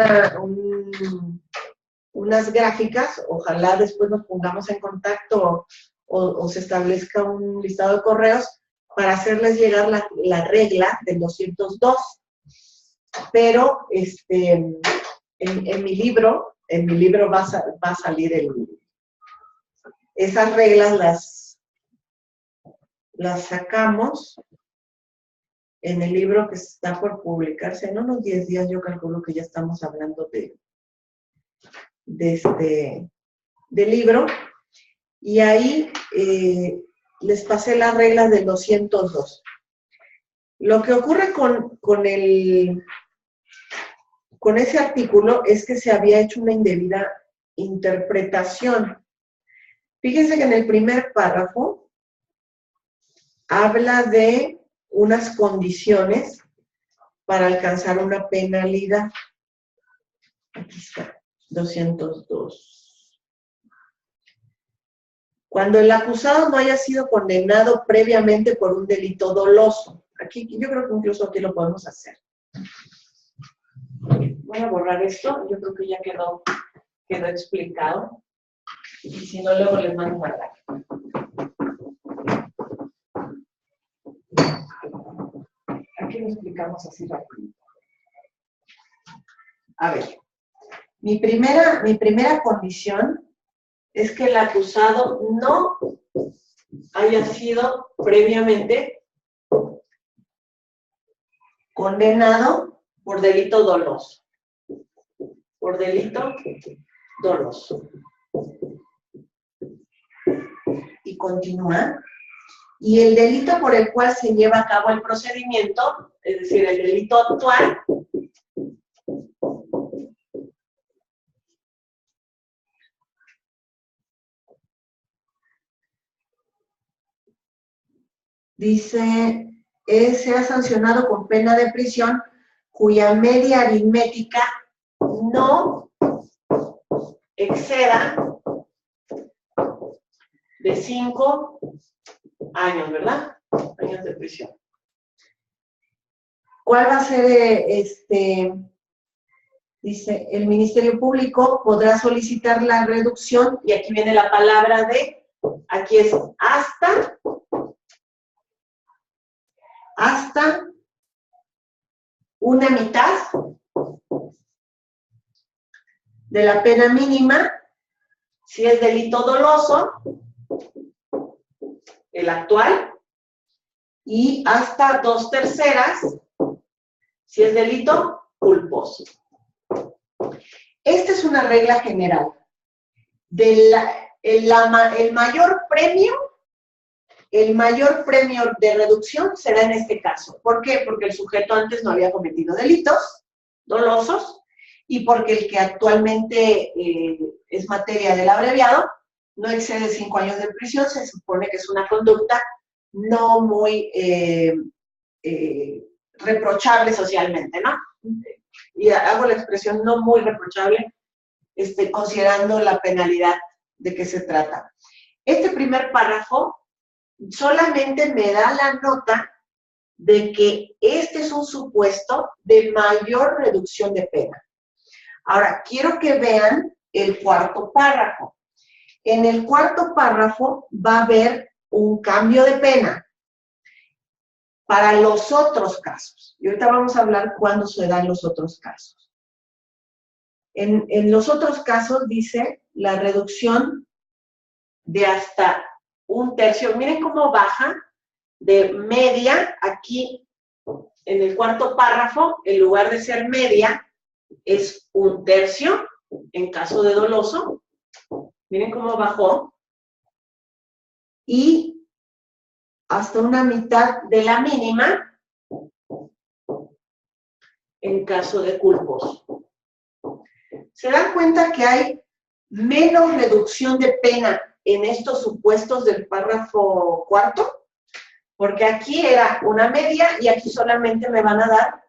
unas gráficas, ojalá después nos pongamos en contacto o se establezca un listado de correos para hacerles llegar la regla del 202. Pero en mi libro va a salir esas reglas las sacamos en el libro que está por publicarse. En unos 10 días yo calculo que ya estamos hablando del libro. Y ahí les pasé las reglas del 202. Lo que ocurre con ese artículo es que se había hecho una indebida interpretación. Fíjense que en el primer párrafo habla de unas condiciones para alcanzar una penalidad. Aquí está, 202. Cuando el acusado no haya sido condenado previamente por un delito doloso. Aquí, yo creo que incluso aquí lo podemos hacer. Voy a borrar esto, yo creo que ya quedó explicado. Y si no, luego les mando guardar. Aquí lo explicamos así rápido. A ver, mi primera condición es que el acusado no haya sido previamente condenado por delito doloso. Por delito doloso. Y continúa. Y el delito por el cual se lleva a cabo el procedimiento, es decir, el delito actual, dice, sea sancionado con pena de prisión cuya media aritmética no exceda de 5 años, ¿verdad? Años de prisión. ¿Cuál va a ser dice, el Ministerio Público podrá solicitar la reducción, y aquí viene la palabra de, aquí es hasta una mitad de la pena mínima, si es delito doloso, el actual, y hasta 2/3 si es delito culposo. Esta es una regla general. El mayor premio de reducción será en este caso. ¿Por qué? Porque el sujeto antes no había cometido delitos dolosos y porque el que actualmente es materia del abreviado no excede 5 años de prisión. Se supone que es una conducta no muy reprochable socialmente, ¿no? Y hago la expresión no muy reprochable, considerando la penalidad de que se trata. Este primer párrafo solamente me da la nota de que este es un supuesto de mayor reducción de pena. Ahora, quiero que vean el cuarto párrafo. En el cuarto párrafo va a haber un cambio de pena para los otros casos. Y ahorita vamos a hablar cuándo se dan los otros casos. En los otros casos dice la reducción de hasta 1/3. Miren cómo baja de media. Aquí en el cuarto párrafo, en lugar de ser media, es 1/3 en caso de doloso. Miren cómo bajó. Y hasta una mitad de la mínima en caso de culposo. ¿Se dan cuenta que hay menos reducción de pena en estos supuestos del párrafo cuarto? Porque aquí era una media y aquí solamente me van a dar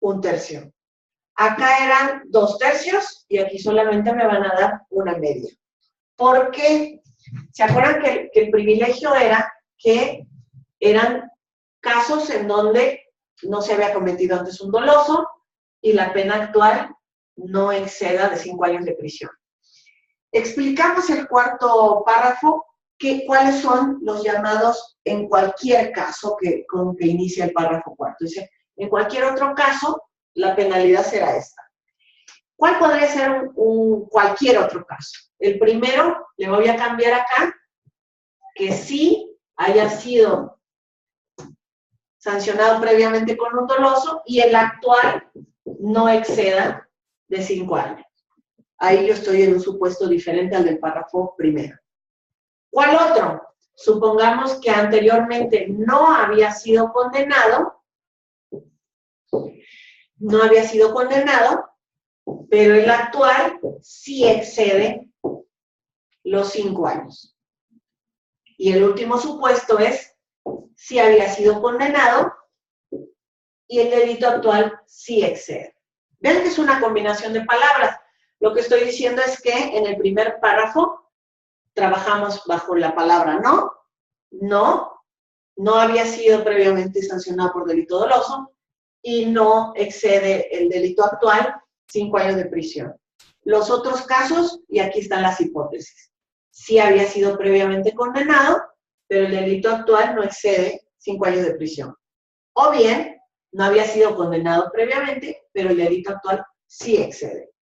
1/3. Acá eran 2/3 y aquí solamente me van a dar una media. ¿Por qué? ¿Se acuerdan que el privilegio era que eran casos en donde no se había cometido antes un doloso y la pena actual no exceda de 5 años de prisión? Explicamos el cuarto párrafo, cuáles son los llamados en cualquier caso con que inicia el párrafo cuarto. Dice, en cualquier otro caso, la penalidad será esta. ¿Cuál podría ser cualquier otro caso? El primero, le voy a cambiar acá, que sí haya sido sancionado previamente con un doloso y el actual no exceda de 5 años. Ahí yo estoy en un supuesto diferente al del párrafo primero. ¿Cuál otro? Supongamos que anteriormente no había sido condenado, pero el actual sí excede los 5 años. Y el último supuesto es si había sido condenado y el delito actual sí excede. Ven que es una combinación de palabras. Lo que estoy diciendo es que en el primer párrafo trabajamos bajo la palabra no había sido previamente sancionado por delito doloso y no excede el delito actual 5 años de prisión. Los otros casos, y aquí están las hipótesis, sí había sido previamente condenado, pero el delito actual no excede 5 años de prisión. O bien, no había sido condenado previamente, pero el delito actual sí excede.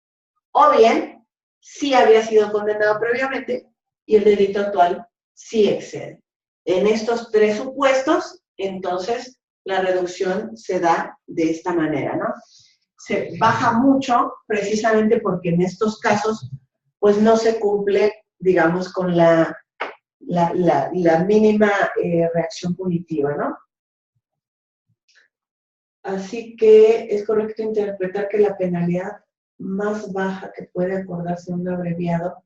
O bien, sí había sido condenado previamente y el delito actual sí excede. en estos tres supuestos, entonces la reducción se da de esta manera, ¿no? Se baja mucho precisamente porque en estos casos pues no se cumple, digamos, con la mínima reacción punitiva, ¿no? Así que es correcto interpretar que la penalidad más baja que puede acordarse un abreviado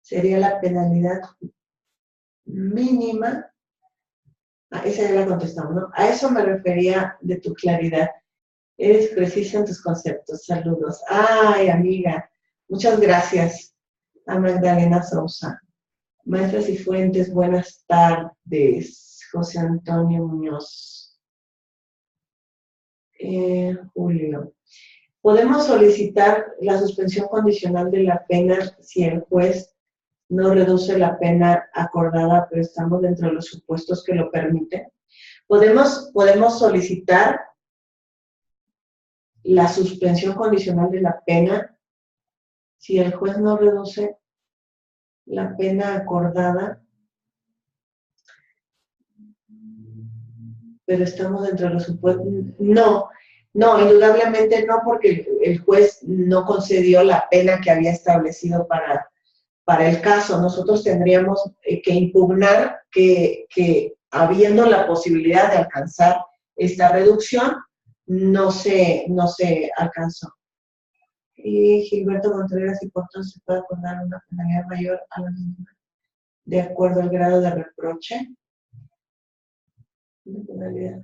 sería la penalidad mínima. Esa ya la contestamos, ¿no? A eso me refería de tu claridad. Eres precisa en tus conceptos. Saludos. Ay, amiga, muchas gracias a Magdalena Sousa. Maestras y Fuentes, buenas tardes. José Antonio Muñoz. Julio. ¿Podemos solicitar la suspensión condicional de la pena si el juez no reduce la pena acordada, pero estamos dentro de los supuestos que lo permiten? Podemos solicitar la suspensión condicional de la pena si el juez no reduce la pena acordada, pero estamos dentro de los supuestos. No, indudablemente no, porque el juez no concedió la pena que había establecido para el caso. Nosotros tendríamos que impugnar que habiendo la posibilidad de alcanzar esta reducción, no se alcanzó. Y Gilberto Contreras, y por tanto se puede acordar una penalidad mayor a la mínima, de acuerdo al grado de reproche. ¿Una penalidad?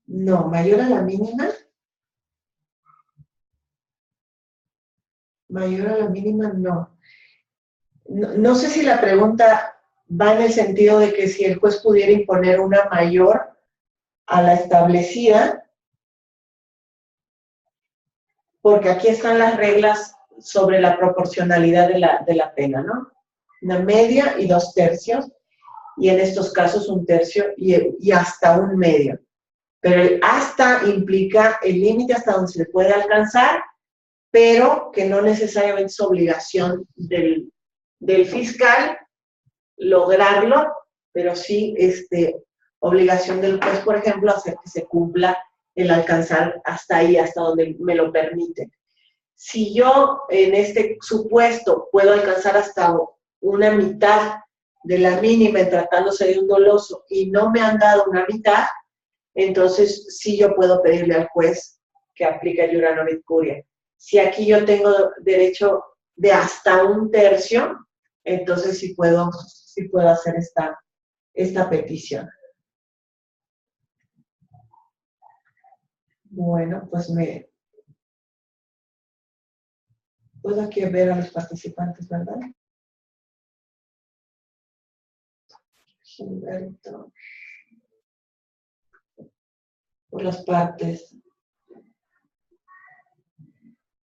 No, mayor a la mínima. Mayor a la mínima, no. No sé si la pregunta va en el sentido de que si el juez pudiera imponer una mayor a la establecida, porque aquí están las reglas sobre la proporcionalidad de la pena, ¿no? Una media y 2/3, y en estos casos 1/3 y hasta 1/2. Pero el hasta implica el límite hasta donde se puede alcanzar, pero que no necesariamente es obligación del fiscal lograrlo, pero sí obligación del juez, por ejemplo, hacer que se cumpla el alcanzar hasta ahí, hasta donde me lo permiten. Si yo en este supuesto puedo alcanzar hasta una mitad de la mínima tratándose de un doloso y no me han dado una mitad, entonces sí yo puedo pedirle al juez que aplique el iura novit curia. Si aquí yo tengo derecho de hasta 1/3, entonces sí puedo hacer esta petición. Bueno, pues puedo aquí ver a los participantes, ¿verdad? Gilberto. Por las partes.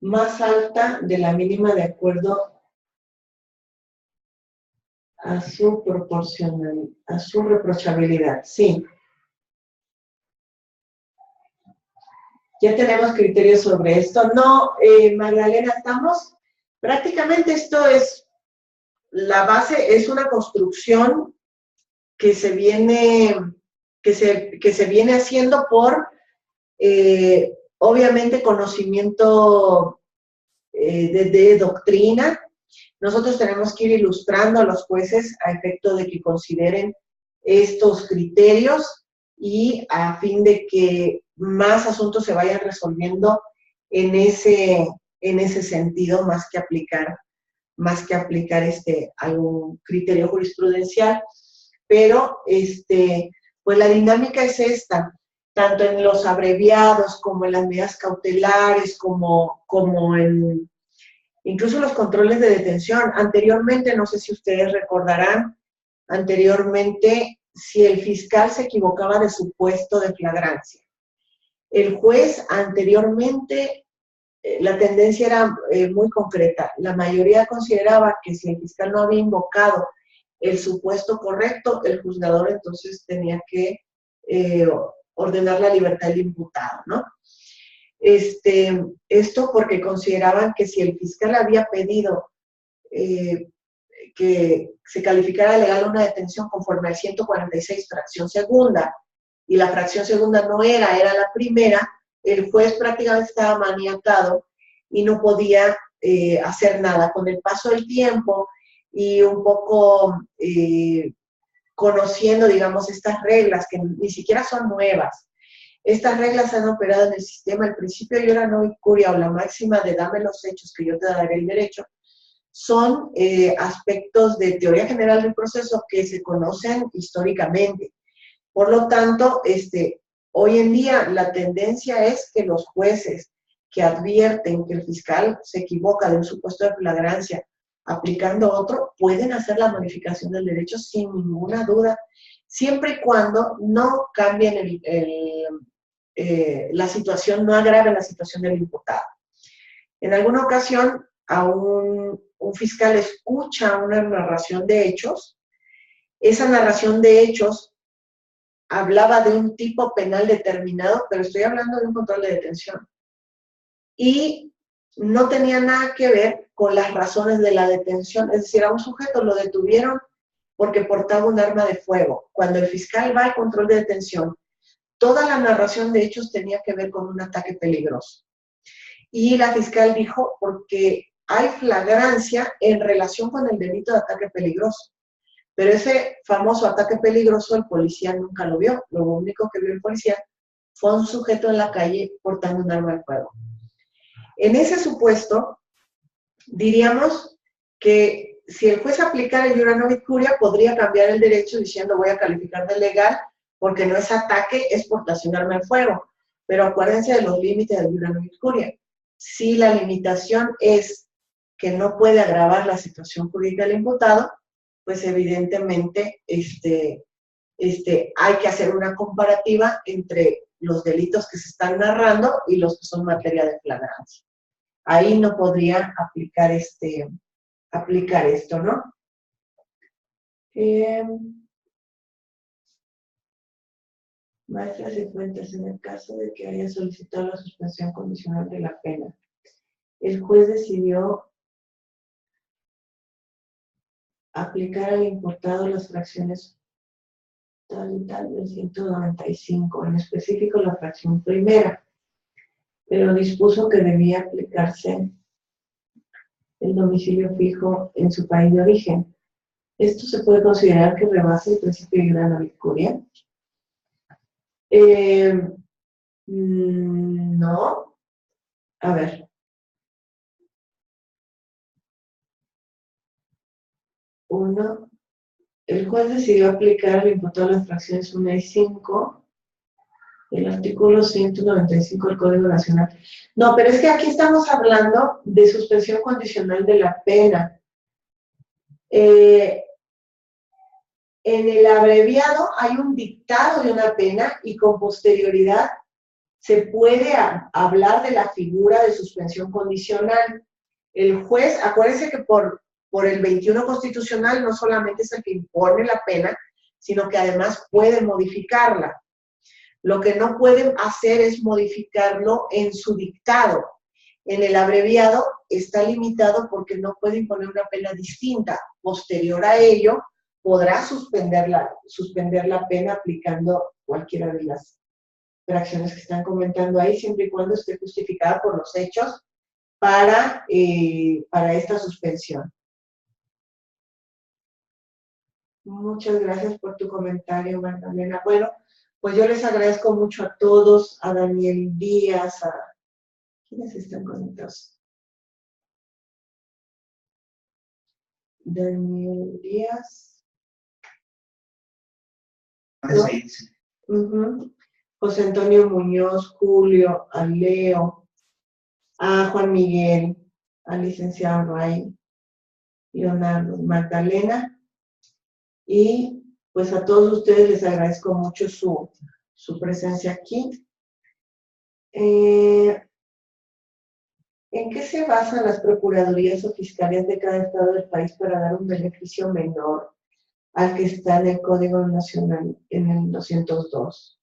Más alta de la mínima de acuerdo a su reprochabilidad. Sí. Ya tenemos criterios sobre esto. No, Magdalena, estamos, prácticamente esto es, la base es una construcción que se viene haciendo por, obviamente, conocimiento de doctrina. Nosotros tenemos que ir ilustrando a los jueces a efecto de que consideren estos criterios y a fin de que más asuntos se vayan resolviendo en ese sentido, más que aplicar algún criterio jurisprudencial. Pero pues la dinámica es esta, tanto en los abreviados como en las medidas cautelares, como en incluso los controles de detención. Anteriormente, no sé si ustedes recordarán, anteriormente, si el fiscal se equivocaba de supuesto de flagrancia, el juez anteriormente, la tendencia era muy concreta. La mayoría consideraba que si el fiscal no había invocado el supuesto correcto, el juzgador entonces tenía que ordenar la libertad del imputado, ¿no? Esto porque consideraban que si el fiscal había pedido que se calificara legal una detención conforme al 146 fracción segunda, y la fracción segunda no era la primera, el juez prácticamente estaba maniatado y no podía hacer nada. Con el paso del tiempo y un poco conociendo, digamos, estas reglas que ni siquiera son nuevas, estas reglas han operado en el sistema. El principio de iura no curia, o la máxima de dame los hechos que yo te daré el derecho, son aspectos de teoría general del proceso que se conocen históricamente. Por lo tanto, hoy en día la tendencia es que los jueces que advierten que el fiscal se equivoca de un supuesto de flagrancia aplicando otro, pueden hacer la modificación del derecho sin ninguna duda, siempre y cuando no cambien la situación, no agrave la situación del imputado. En alguna ocasión, a un fiscal escucha una narración de hechos. Esa narración de hechos hablaba de un tipo penal determinado, pero estoy hablando de un control de detención. Y no tenía nada que ver con las razones de la detención. Es decir, a un sujeto lo detuvieron porque portaba un arma de fuego. Cuando el fiscal va al control de detención, toda la narración de hechos tenía que ver con un ataque peligroso. Y la fiscal dijo, porque hay flagrancia en relación con el delito de ataque peligroso. Pero ese famoso ataque peligroso el policía nunca lo vio. Lo único que vio el policía fue un sujeto en la calle portando un arma de fuego. En ese supuesto, diríamos que si el juez aplicara el iura no curia, podría cambiar el derecho diciendo voy a calificar de legal porque no es ataque, es portación de arma de fuego. Pero acuérdense de los límites del iura no curia. Si la limitación es que no puede agravar la situación jurídica del imputado, pues evidentemente hay que hacer una comparativa entre los delitos que se están narrando y los que son materia de flagrancia. Ahí no podría aplicar esto, ¿no? Maestras y cuentas, en el caso de que haya solicitado la suspensión condicional de la pena, el juez decidió aplicar al imputado las fracciones tal y tal del 195, en específico la fracción primera, pero dispuso que debía aplicarse el domicilio fijo en su país de origen. ¿Esto se puede considerar que rebasa el principio de iura no curia? No. A ver. Uno. El juez decidió aplicar al imputado las fracciones 1 y 5 del artículo 195 del Código Nacional. No, pero es que aquí estamos hablando de suspensión condicional de la pena. En el abreviado hay un dictado de una pena y con posterioridad se puede hablar de la figura de suspensión condicional. El juez, acuérdense que por el 21 constitucional no solamente es el que impone la pena, sino que además puede modificarla. Lo que no pueden hacer es modificarlo en su dictado. En el abreviado está limitado porque no puede imponer una pena distinta. Posterior a ello, podrá suspender la pena aplicando cualquiera de las fracciones que están comentando ahí, siempre y cuando esté justificada por los hechos para esta suspensión. Muchas gracias por tu comentario, Magdalena. Bueno, pues yo les agradezco mucho a todos, a Daniel Díaz, ¿quiénes están conectados? Daniel Díaz. José Antonio Muñoz, Julio, a Leo, a Juan Miguel, al licenciado Ray, Leonardo, Magdalena, y pues a todos ustedes les agradezco mucho su presencia aquí. ¿En qué se basan las procuradurías o fiscalías de cada estado del país para dar un beneficio menor al que está en el Código Nacional, en el 202?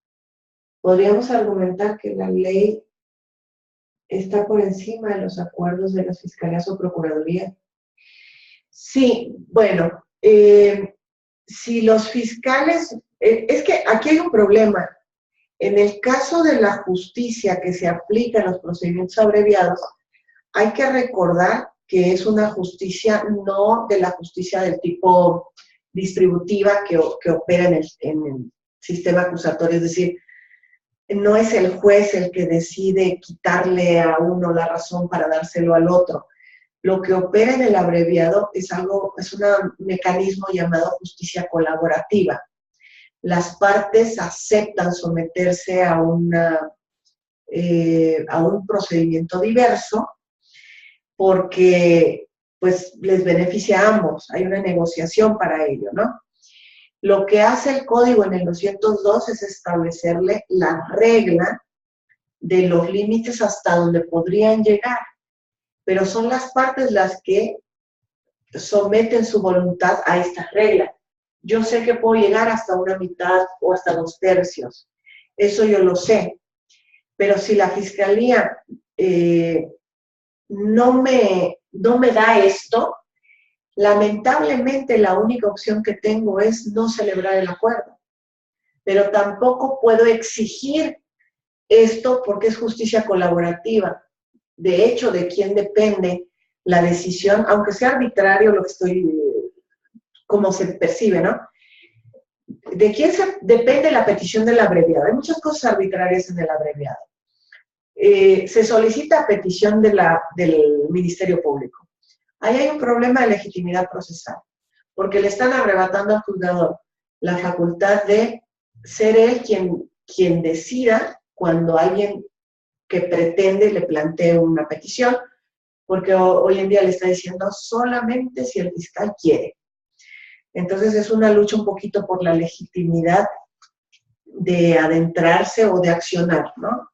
Podríamos argumentar que la ley está por encima de los acuerdos de las fiscalías o procuradurías. Sí, bueno, si los fiscales, es que aquí hay un problema. En el caso de la justicia que se aplica en los procedimientos abreviados, hay que recordar que es una justicia no de la justicia del tipo distributiva que opera en el sistema acusatorio, es decir, no es el juez el que decide quitarle a uno la razón para dárselo al otro. Lo que opera en el abreviado es un mecanismo llamado justicia colaborativa. Las partes aceptan someterse a un procedimiento diverso porque pues les beneficia a ambos, hay una negociación para ello, ¿no? Lo que hace el código en el 202 es establecerle la regla de los límites hasta donde podrían llegar, pero son las partes las que someten su voluntad a esta regla. Yo sé que puedo llegar hasta una mitad o hasta 2/3, eso yo lo sé, pero si la fiscalía no me da esto, lamentablemente la única opción que tengo es no celebrar el acuerdo. Pero tampoco puedo exigir esto porque es justicia colaborativa. De hecho, ¿de quién depende la decisión? Aunque sea arbitrario lo que como se percibe, ¿no? ¿De quién depende la petición del abreviado? Hay muchas cosas arbitrarias en el abreviado. Se solicita a petición del Ministerio Público. Ahí hay un problema de legitimidad procesal, porque le están arrebatando al juzgador la facultad de ser él quien decida cuando alguien que pretende le plantee una petición, porque hoy en día le está diciendo solamente si el fiscal quiere. Entonces es una lucha un poquito por la legitimidad de adentrarse o de accionar, ¿no?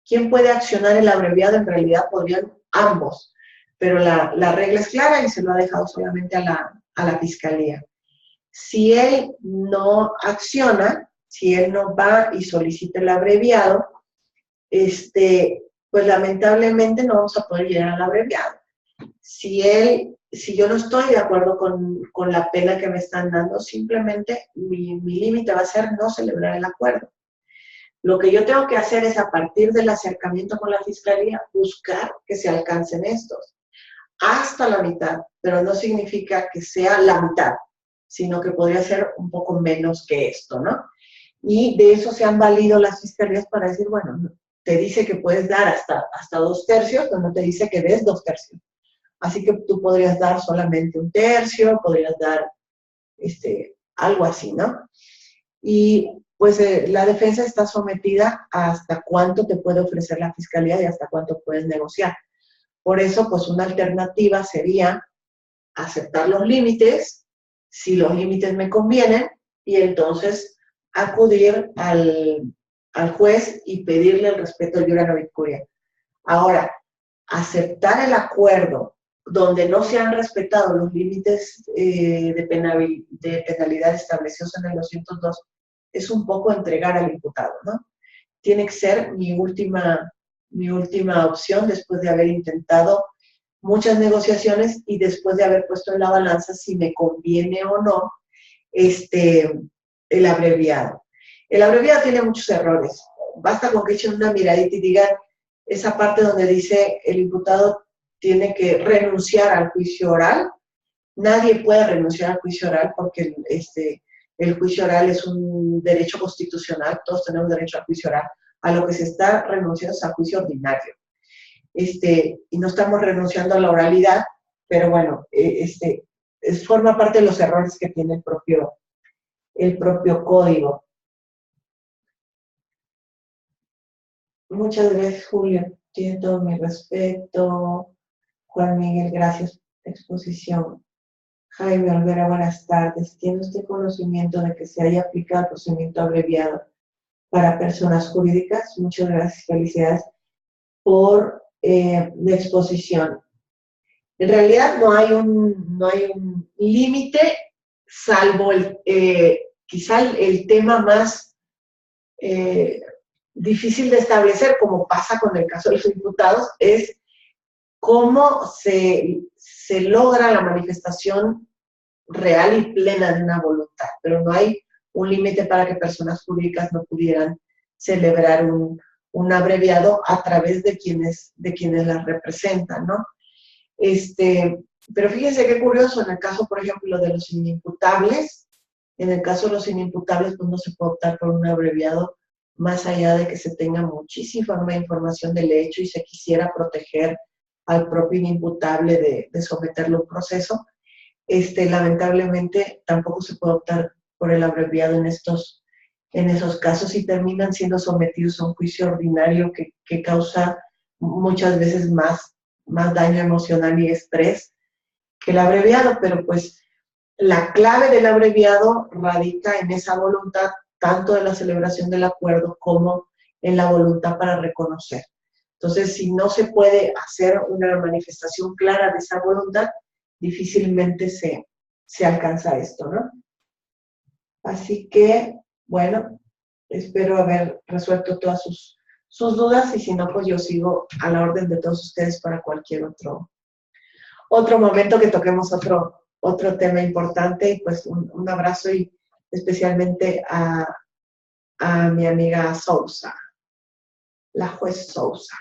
¿Quién puede accionar el abreviado? En realidad podrían ambos, pero la regla es clara y se lo ha dejado solamente a la fiscalía. Si él no acciona, si él no va y solicita el abreviado, pues lamentablemente no vamos a poder llegar al abreviado. Si yo no estoy de acuerdo con la pena que me están dando, simplemente mi límite va a ser no celebrar el acuerdo. Lo que yo tengo que hacer es, a partir del acercamiento con la fiscalía, buscar que se alcancen estos hasta la mitad, pero no significa que sea la mitad, sino que podría ser un poco menos que esto, ¿no? Y de eso se han valido las fiscalías para decir, bueno, te dice que puedes dar hasta 2/3, pero no te dice que des 2/3. Así que tú podrías dar solamente 1/3, podrías dar algo así, ¿no? Y pues la defensa está sometida a hasta cuánto te puede ofrecer la fiscalía y hasta cuánto puedes negociar. Por eso, pues una alternativa sería aceptar los límites, si los límites me convienen, y entonces acudir al juez y pedirle el respeto del iura novit curia. Ahora, aceptar el acuerdo donde no se han respetado los límites de penalidad establecidos en el 202 es un poco entregar al imputado, ¿no? Tiene que ser mi última opción después de haber intentado muchas negociaciones y después de haber puesto en la balanza si me conviene o no el abreviado. El abreviado tiene muchos errores. Basta con que echen una miradita y digan esa parte donde dice el imputado tiene que renunciar al juicio oral. Nadie puede renunciar al juicio oral porque el juicio oral es un derecho constitucional, todos tenemos derecho al juicio oral. A lo que se está renunciando es al juicio ordinario. Y no estamos renunciando a la oralidad, pero bueno, forma parte de los errores que tiene el propio código. Muchas gracias, Julio. Tiene todo mi respeto. Juan Miguel, gracias por la exposición. Jaime Olvera, buenas tardes. ¿Tiene usted conocimiento de que se haya aplicado el procedimiento abreviado para personas jurídicas? Muchas gracias, felicidades por la exposición. En realidad no hay un límite, salvo quizá el tema más difícil de establecer, como pasa con el caso de los imputados, es cómo se logra la manifestación real y plena de una voluntad, pero no hay un límite para que personas jurídicas no pudieran celebrar un abreviado a través de quienes las representan, ¿no? Pero fíjense qué curioso, en el caso, por ejemplo, de los inimputables, en el caso de los inimputables, pues no se puede optar por un abreviado más allá de que se tenga muchísima información del hecho y se quisiera proteger al propio inimputable de someterlo a un proceso. Lamentablemente tampoco se puede optar por el abreviado en esos casos y terminan siendo sometidos a un juicio ordinario que causa muchas veces más daño emocional y estrés que el abreviado, pero pues la clave del abreviado radica en esa voluntad, tanto de la celebración del acuerdo como en la voluntad para reconocer. Entonces, si no se puede hacer una manifestación clara de esa voluntad, difícilmente se alcanza esto, ¿no? Así que, bueno, espero haber resuelto todas sus dudas y si no, pues yo sigo a la orden de todos ustedes para cualquier otro momento que toquemos otro tema importante. Y pues un abrazo y especialmente a mi amiga Sousa, la juez Sousa.